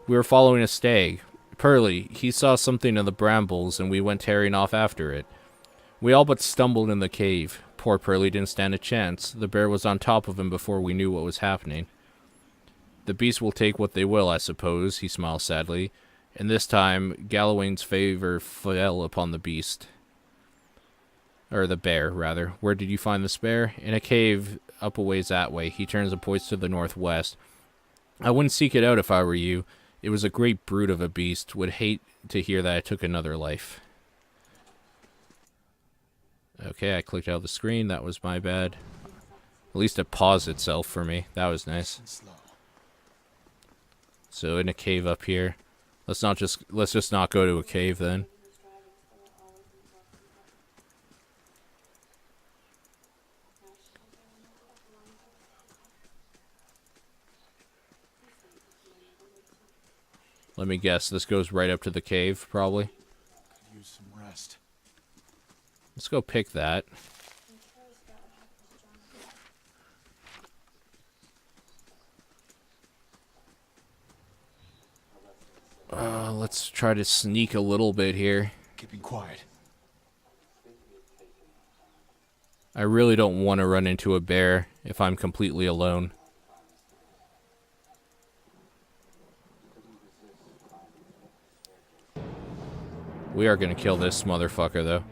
We were following a stag. Pearly, he saw something in the brambles, and we went tearing off after it. We all but stumbled in the cave. Poor Pearly didn't stand a chance. The bear was on top of him before we knew what was happening. The beasts will take what they will, I suppose, he smiles sadly. And this time, Galawain's favor fell upon the beast. Or the bear, rather. Where did you find this bear? In a cave up a ways that way. He turns and points to the northwest. I wouldn't seek it out if I were you. It was a great brute of a beast. Would hate to hear that I took another life. Okay, I clicked out of the screen. That was my bad. At least it paused itself for me. That was nice. So in a cave up here. Let's just not go to a cave then. Let me guess, this goes right up to the cave, probably. Could use some rest. Let's go pick that. Let's try to sneak a little bit here. Keeping quiet. I really don't want to run into a bear if I'm completely alone. We are going to kill this motherfucker,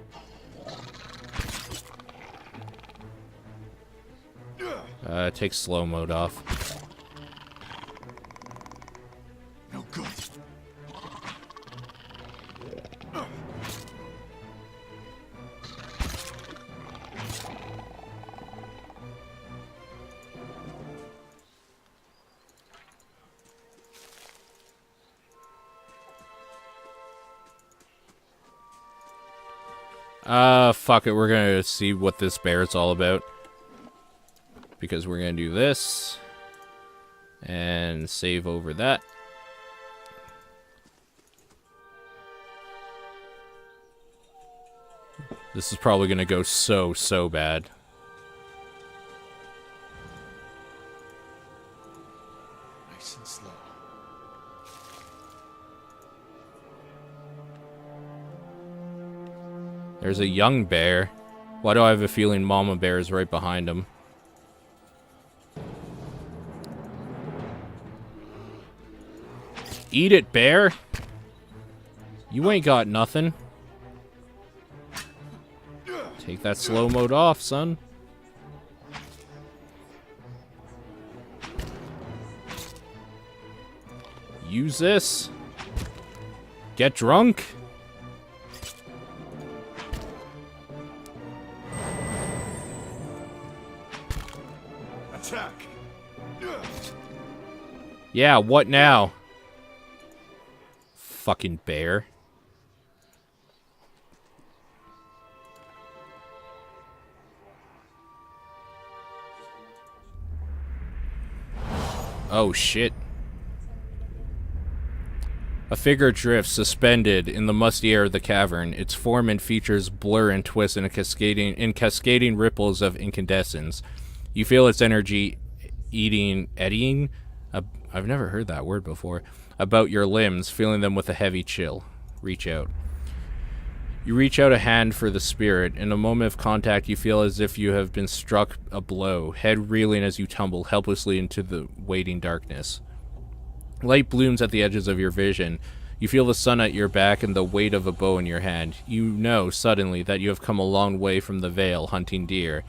though. Take slow mode off. No good. Fuck it, we're gonna see what this bear is all about. Because we're gonna do this. And save over that. This is probably gonna go so bad. Nice and slow. There's a young bear. Why do I have a feeling Mama Bear is right behind him? Eat it, bear! You ain't got nothing. Take that slow mode off, son. Use this. Get drunk. Attack. Yeah, what now? Fucking bear. Oh shit. A figure drifts, suspended in the musty air of the cavern. Its form and features blur and twist in cascading ripples of incandescence. You feel its energy eddying. I've never heard that word before. About your limbs, feeling them with a heavy chill. Reach out. You reach out a hand for the spirit. In a moment of contact, you feel as if you have been struck a blow, head reeling as you tumble helplessly into the waiting darkness. Light blooms at the edges of your vision. You feel the sun at your back and the weight of a bow in your hand. You know, suddenly, that you have come a long way from the vale, hunting deer.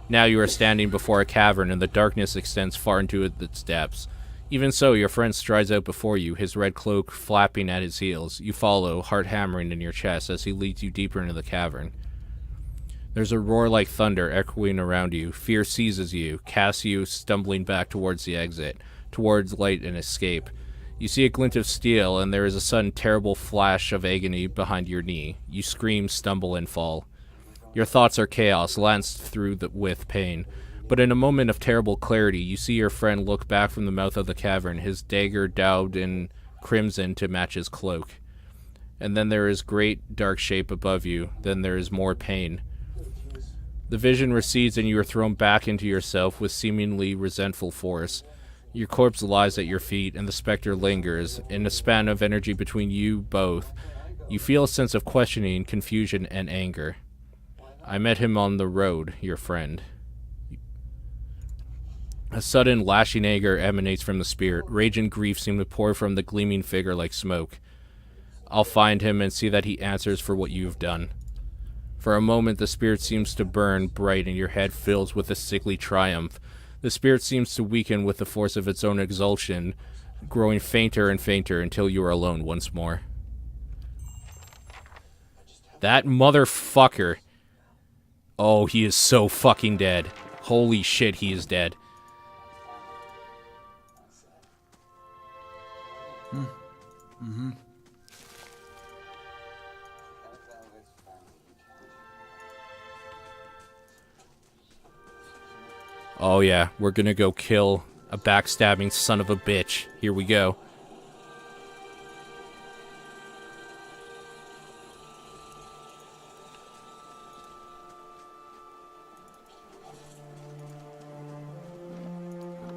Now you are standing before a cavern, and the darkness extends far into its depths. Even so, your friend strides out before you, his red cloak flapping at his heels. You follow, heart hammering in your chest, as he leads you deeper into the cavern. There's a roar like thunder echoing around you. Fear seizes you, casts you stumbling back towards the exit, towards light and escape. You see a glint of steel, and there is a sudden terrible flash of agony behind your knee. You scream, stumble, and fall. Your thoughts are chaos, lanced through with pain. But in a moment of terrible clarity, you see your friend look back from the mouth of the cavern, his dagger daubed in crimson to match his cloak. And then there is great dark shape above you. Then there is more pain. The vision recedes, and you are thrown back into yourself with seemingly resentful force. Your corpse lies at your feet, and the specter lingers. In a span of energy between you both, you feel a sense of questioning, confusion, and anger. I met him on the road, your friend. A sudden, lashing anger emanates from the spirit. Rage and grief seem to pour from the gleaming figure like smoke. I'll find him and see that he answers for what you have done. For a moment, the spirit seems to burn bright, and your head fills with a sickly triumph. The spirit seems to weaken with the force of its own exultation, growing fainter and fainter until you are alone once more. That motherfucker. Oh, he is so fucking dead. Holy shit, he is dead. Mm-hmm. Oh yeah, we're gonna go kill a backstabbing son of a bitch. Here we go.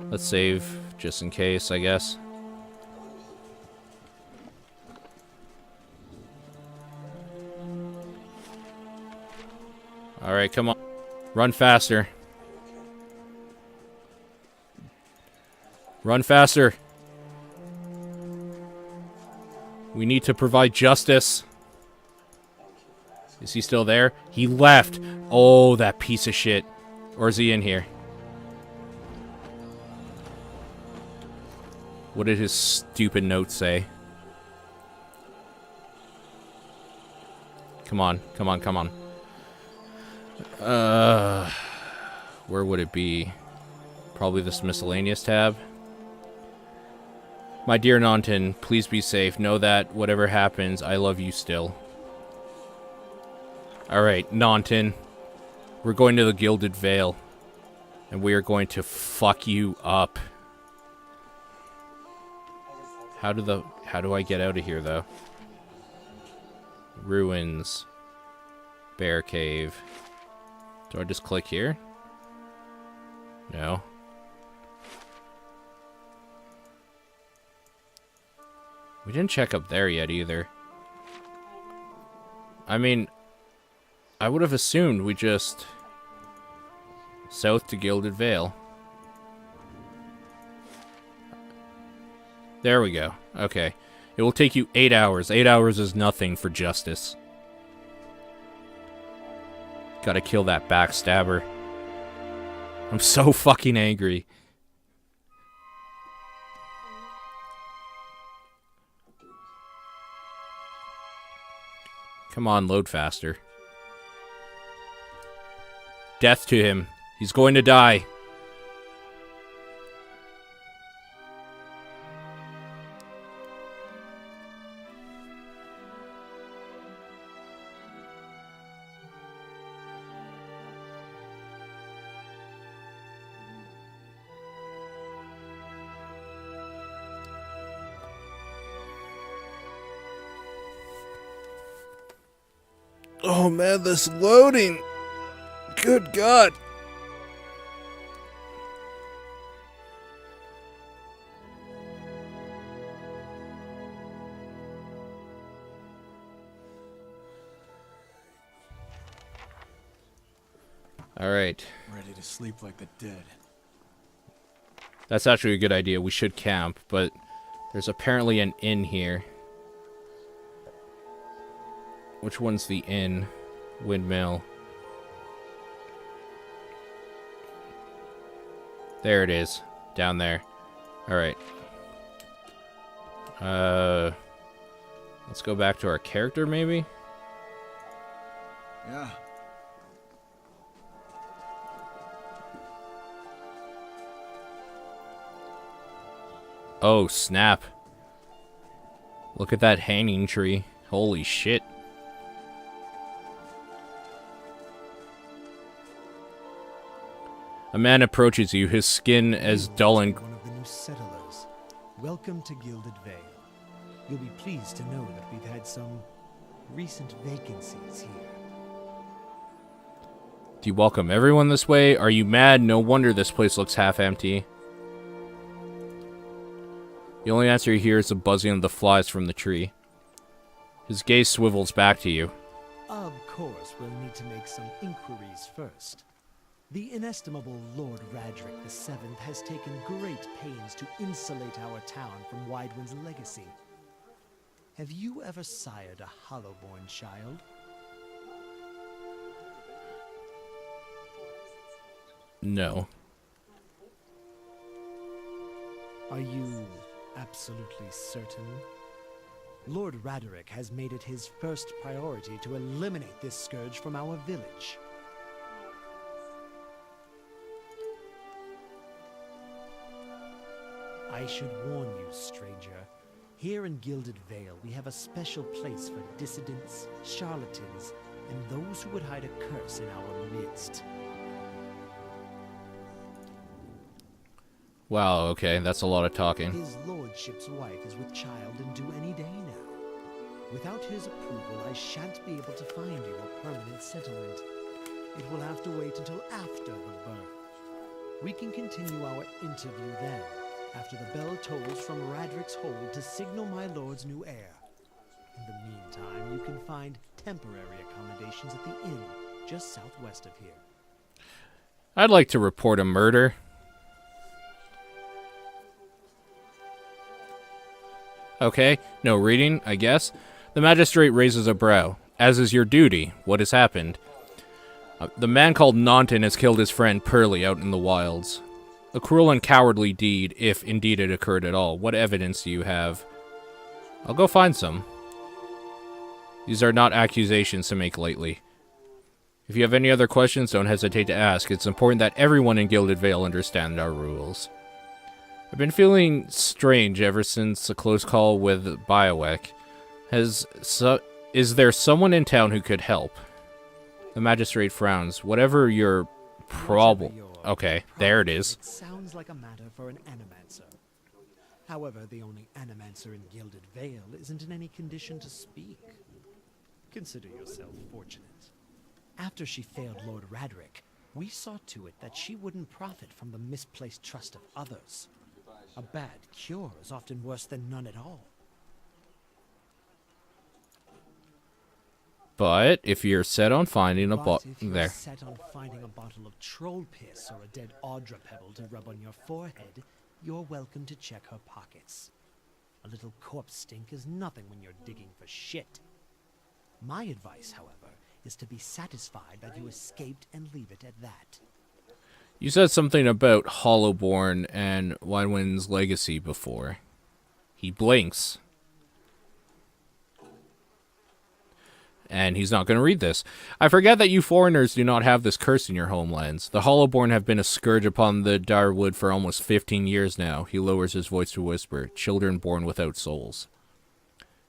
Let's save, just in case, I guess. Alright, come on. Run faster. Run faster. We need to provide justice. Is he still there? He left. Oh, that piece of shit. Or is he in here? What did his stupid note say? Come on, come on, come on. Where would it be? Probably this miscellaneous tab. My dear Naunton, please be safe. Know that whatever happens, I love you still. Alright, Naunton. We're going to the Gilded Vale. And we are going to fuck you up. How do I get out of here, though? Ruins. Bear Cave. Do I just click here? No. We didn't check up there yet, either. I mean, I would have assumed we just... south to Gilded Vale. There we go. Okay. It will take you 8 hours. 8 hours is nothing for justice. Gotta kill that backstabber. I'm so fucking angry. Come on, load faster. Death to him. He's going to die. Oh man, this loading! Good God! Alright. Ready to sleep like the dead. That's actually a good idea. We should camp, but there's apparently an inn here. Which one's the inn? Windmill. There it is. Down there. Alright. Let's go back to our character, maybe? Yeah. Oh, snap. Look at that hanging tree. Holy shit. A man approaches you, his skin as dull and... One of the new settlers. Welcome to Gilded Vale. You'll be pleased to know that we've had some recent vacancies here. Do you welcome everyone this way? Are you mad? No wonder this place looks half empty. The only answer you hear is the buzzing of the flies from the tree. His gaze swivels back to you. Of course, we'll need to make some inquiries first. The inestimable Lord Radric VII has taken great pains to insulate our town from Widewind's legacy. Have you ever sired a Hollowborn child? No. Are you absolutely certain? Lord Raderick has made it his first priority to eliminate this scourge from our village. I should warn you, stranger. Here in Gilded Vale, we have a special place for dissidents, charlatans, and those who would hide a curse in our midst. Wow, okay, that's a lot of talking. His lordship's wife is with child and due any day now. Without his approval, I shan't be able to find you a permanent settlement. It will have to wait until after the birth. We can continue our interview then, after the bell tolls from Radric's hold to signal my lord's new heir. In the meantime, you can find temporary accommodations at the inn, just southwest of here. I'd like to report a murder. Okay, no reading, I guess. The magistrate raises a brow. As is your duty, what has happened? The man called Naunton has killed his friend Pearly out in the wilds. A cruel and cowardly deed, if indeed it occurred at all. What evidence do you have? I'll go find some. These are not accusations to make lightly. If you have any other questions, don't hesitate to ask. It's important that everyone in Gilded Vale understand our rules. I've been feeling strange ever since the close call with Biowek. Is there someone in town who could help? The magistrate frowns. Whatever your problem... Okay, there it is. It sounds like a matter for an animancer. However, the only animancer in Gilded Vale isn't in any condition to speak. Consider yourself fortunate. After she failed Lord Radric, we saw to it that she wouldn't profit from the misplaced trust of others. A bad cure is often worse than none at all. But if you're set on finding a bottle there. Set on finding a bottle of troll piss or a dead Audra pebble to rub on your forehead, you're welcome to check her pockets. A little corpse stink is nothing when you're digging for shit. My advice, however, is to be satisfied that you escaped and leave it at that. You said something about Hollowborn and Widewind's legacy before. He blinks. And he's not going to read this. I forget that you foreigners do not have this curse in your homelands. The Hollowborn have been a scourge upon the Darwood for almost 15 years now. He lowers his voice to whisper, children born without souls.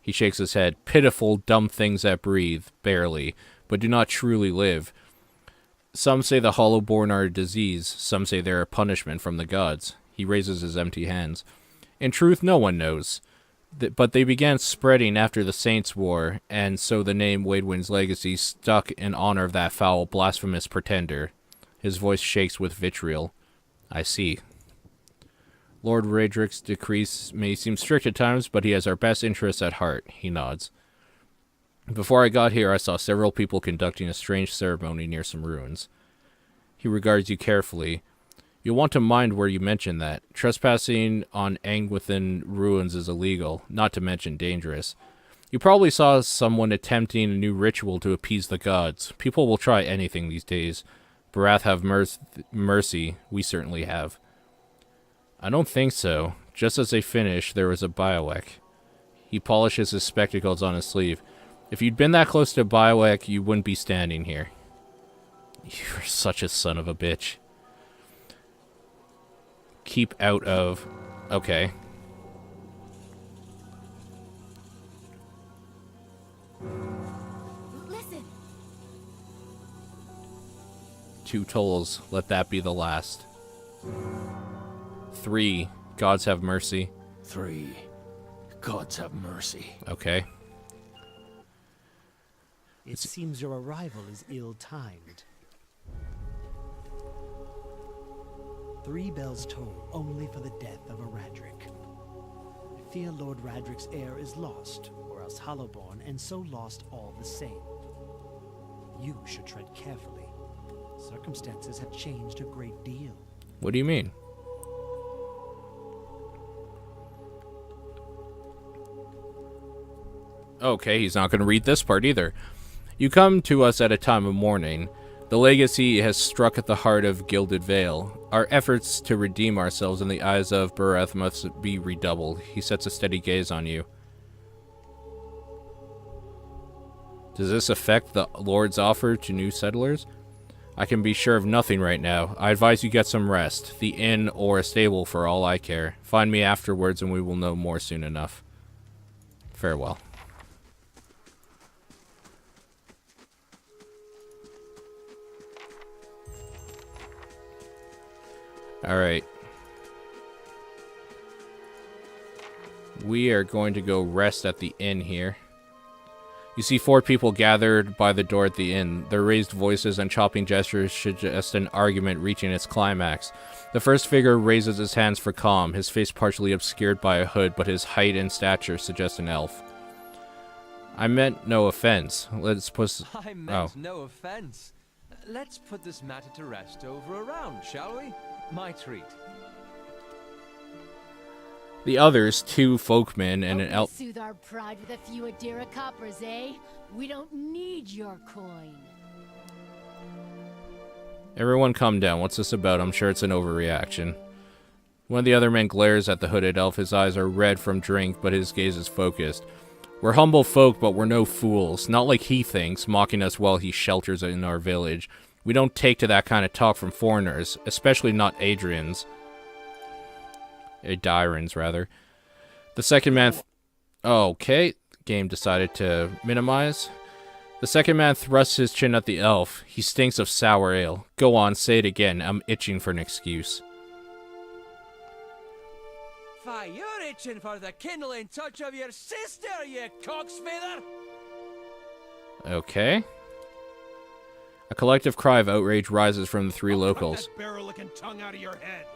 He shakes his head. Pitiful, dumb things that breathe, barely, but do not truly live. Some say the Hollowborn are a disease. Some say they're a punishment from the gods. He raises his empty hands. In truth, no one knows. but they began spreading after the Saints' War, and so the name Waidwin's Legacy stuck in honor of that foul, blasphemous pretender. His voice shakes with vitriol. I see. Lord Raedric's decrees may seem strict at times, but he has our best interests at heart. He nods. Before I got here, I saw several people conducting a strange ceremony near some ruins. He regards you carefully. You'll want to mind where you mention that. Trespassing on Angwithan ruins is illegal, not to mention dangerous. You probably saw someone attempting a new ritual to appease the gods. People will try anything these days. Barath have mercy. We certainly have. I don't think so. Just as they finish, there was a bivouac. He polishes his spectacles on his sleeve. If you'd been that close to a bivouac, you wouldn't be standing here. You're such a son of a bitch. Keep out of... Okay. Listen. 2 tolls. Let that be the last. 3. Gods have mercy. 3. Gods have mercy. Okay. It seems your arrival is ill-timed. 3 bells toll only for the death of a Radric. I fear Lord Radric's heir is lost, or else Hollowborn, and so lost all the same. You should tread carefully. Circumstances have changed a great deal. What do you mean? Okay, he's not going to read this part either. You come to us at a time of mourning. The legacy has struck at the heart of Gilded Vale. Our efforts to redeem ourselves in the eyes of Barath must be redoubled. He sets a steady gaze on you. Does this affect the Lord's offer to new settlers? I can be sure of nothing right now. I advise you get some rest. The inn or a stable for all I care. Find me afterwards and we will know more soon enough. Farewell. Alright. We are going to go rest at the inn here. You see 4 people gathered by the door at the inn. Their raised voices and chopping gestures suggest an argument reaching its climax. The first figure raises his hands for calm, his face partially obscured by a hood, but his height and stature suggest an elf. I meant no offense. Let's put... I meant no offense. Let's put this matter to rest over a round, shall we? My treat. The others, 2 folkmen and an elf... Soothe our pride with a few Adira coppers, eh? We don't need your coin. Everyone calm down. What's this about? I'm sure it's an overreaction. One of the other men glares at the hooded elf. His eyes are red from drink, but his gaze is focused. We're humble folk, but we're no fools. Not like he thinks, mocking us while he shelters in our village. We don't take to that kind of talk from foreigners, especially not Adrians. Dirans, rather. The second man... Okay, game decided to minimize. The second man thrusts his chin at the elf. He stinks of sour ale. Go on, say it again. I'm itching for an excuse. Why, you're itching for the kindling touch of your sister, you cocksfeather! Okay. A collective cry of outrage rises from the 3 locals. That barrel-looking tongue out of your head.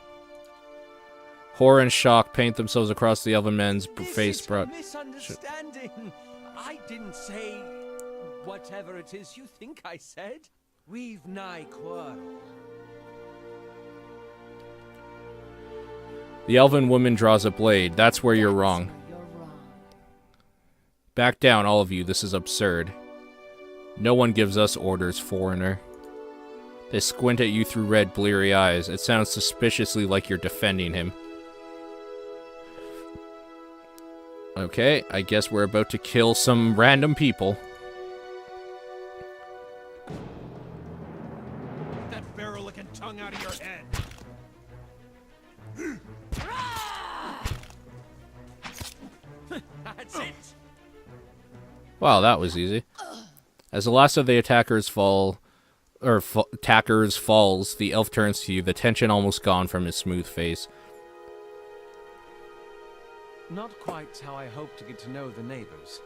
Horror and shock paint themselves across the elven man's face. This is a misunderstanding. I didn't say whatever it is you think I said. We've nigh quarrel. The elven woman draws a blade. That's where you're wrong. Back down, all of you. This is absurd. No one gives us orders, foreigner. They squint at you through red, bleary eyes. It sounds suspiciously like you're defending him. Okay, I guess we're about to kill some random people. That barrel-looking tongue out of your head. That's it. Wow, that was easy. As the last of the attackers falls, the elf turns to you, the tension almost gone from his smooth face. not quite how I hoped to get to know the neighbors.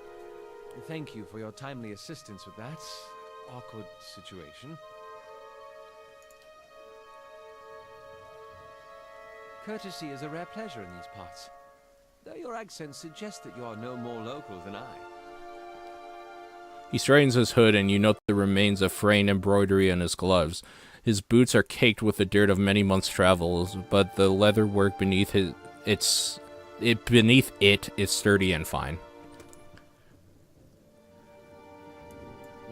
Thank you for your timely assistance with that awkward situation. Courtesy is a rare pleasure in these parts, though your accent suggests that you are no more local than I. He straightens his hood, and you note the remains of fraying embroidery on his gloves. His boots are caked with the dirt of many months' travels, but the leather work beneath it is sturdy and fine.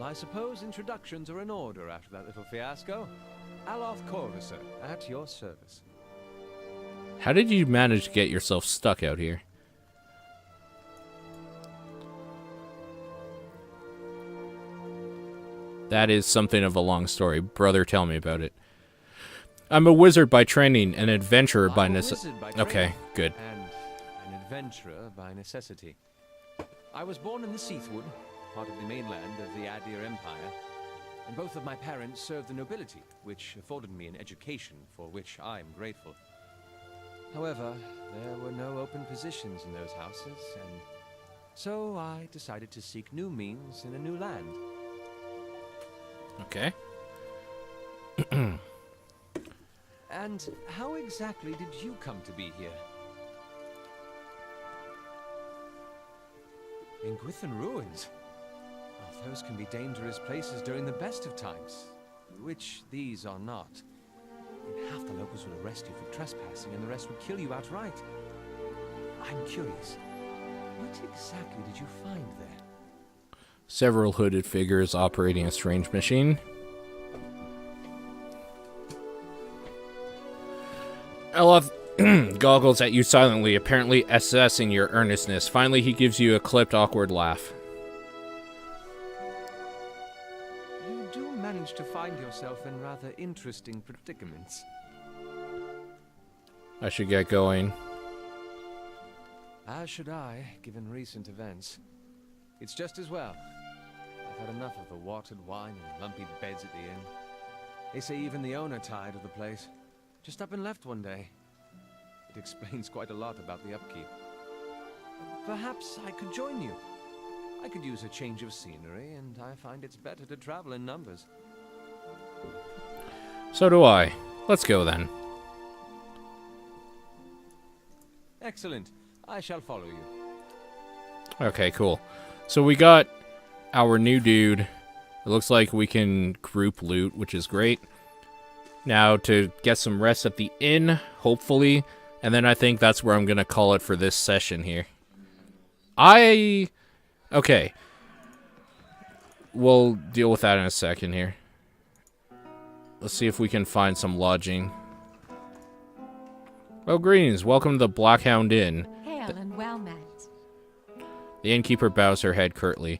I suppose introductions are in order after that little fiasco. Aloth Corvusser, at your service. How did you manage to get yourself stuck out here? That is something of a long story. Brother, tell me about it. I'm a wizard by training, an adventurer by necessity. Okay, good. And an adventurer by necessity. I was born in the Seathwood, part of the mainland of the Adir Empire, and both of my parents served the nobility, which afforded me an education for which I am grateful. However, there were no open positions in those houses, and so I decided to seek new means in a new land. Okay. And how exactly did you come to be here? In Gwithan Ruins? Well, those can be dangerous places during the best of times, which these are not. Half the locals would arrest you for trespassing, and the rest would kill you outright. I'm curious, what exactly did you find there? Several hooded figures operating a strange machine. Aloth goggles at you silently, apparently assessing your earnestness. Finally, he gives you a clipped, awkward laugh. You do manage to find yourself in rather interesting predicaments. I should get going. As should I, given recent events. It's just as well. I've had enough of the watered wine and lumpy beds at the inn. They say even the owner tired of the place. Just up and left one day. It explains quite a lot about the upkeep. Perhaps I could join you. I could use a change of scenery, and I find it's better to travel in numbers. So do I. Let's go then. Excellent. I shall follow you. Okay, cool. So we got our new dude. It looks like we can group loot, which is great. Now to get some rest at the inn, hopefully. And then I think that's where I'm going to call it for this session here. Okay. We'll deal with that in a second here. Let's see if we can find some lodging. Oh, greetings. Welcome to the Blackhound Inn. Hail and well met. The innkeeper bows her head curtly.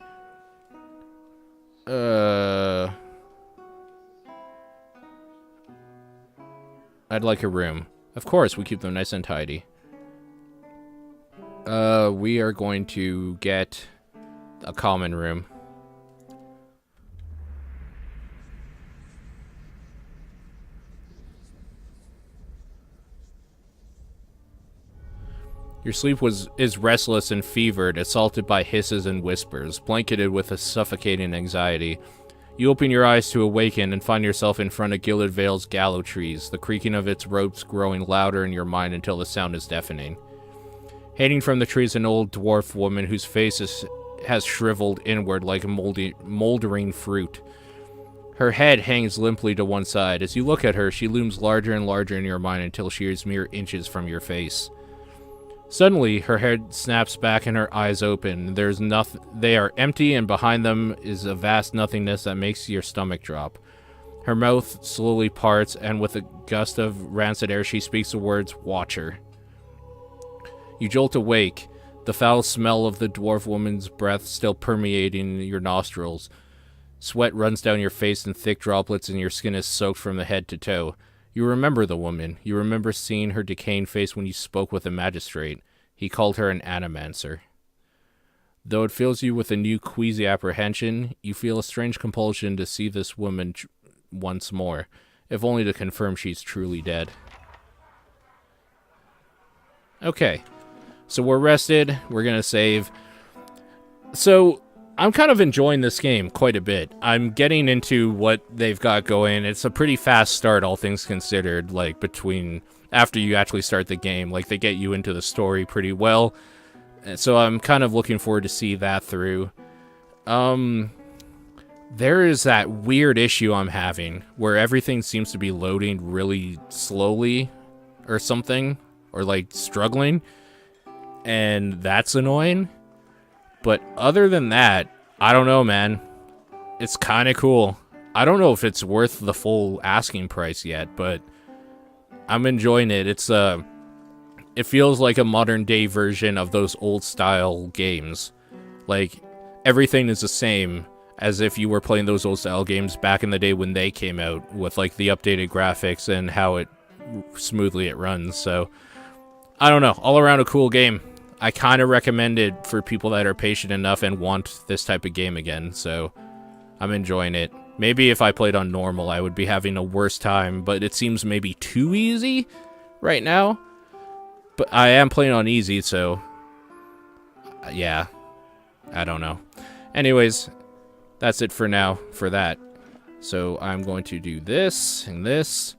I'd like a room. Of course, we keep them nice and tidy. We are going to get a common room. Your sleep is restless and fevered, assaulted by hisses and whispers, blanketed with a suffocating anxiety. You open your eyes to awaken and find yourself in front of Gilded Vale's gallows trees, the creaking of its ropes growing louder in your mind until the sound is deafening. Hanging from the tree is an old dwarf woman whose face has shriveled inward like moldering fruit. Her head hangs limply to one side. As you look at her, she looms larger and larger in your mind until she is mere inches from your face. Suddenly, her head snaps back and her eyes open. There's nothing. They are empty, and behind them is a vast nothingness that makes your stomach drop. Her mouth slowly parts, and with a gust of rancid air, she speaks the words, "Watcher." You jolt awake, the foul smell of the dwarf woman's breath still permeating your nostrils. Sweat runs down your face in thick droplets, and your skin is soaked from the head to toe. You remember the woman. You remember seeing her decaying face when you spoke with the magistrate. He called her an animancer. Though it fills you with a new queasy apprehension, you feel a strange compulsion to see this woman once more, if only to confirm she's truly dead. Okay. So we're rested. We're going to save. So I'm kind of enjoying this game quite a bit. I'm getting into what they've got going. It's a pretty fast start, all things considered, like between after you actually start the game. Like, they get you into the story pretty well. So I'm kind of looking forward to see that through. There is that weird issue I'm having where everything seems to be loading really slowly or something, or like struggling, and that's annoying. But other than that, I don't know, man. It's kind of cool. I don't know if it's worth the full asking price yet, but I'm enjoying it. It feels like a modern day version of those old style games. Like, everything is the same as if you were playing those old style games back in the day when they came out, with like the updated graphics and how smoothly it runs. So I don't know, all around a cool game. I kind of recommend it for people that are patient enough and want this type of game again. So I'm enjoying it. Maybe if I played on normal, I would be having a worse time, but it seems maybe too easy right now. But I am playing on easy, so yeah, I don't know. Anyways, that's it for now for that. So I'm going to do this and this.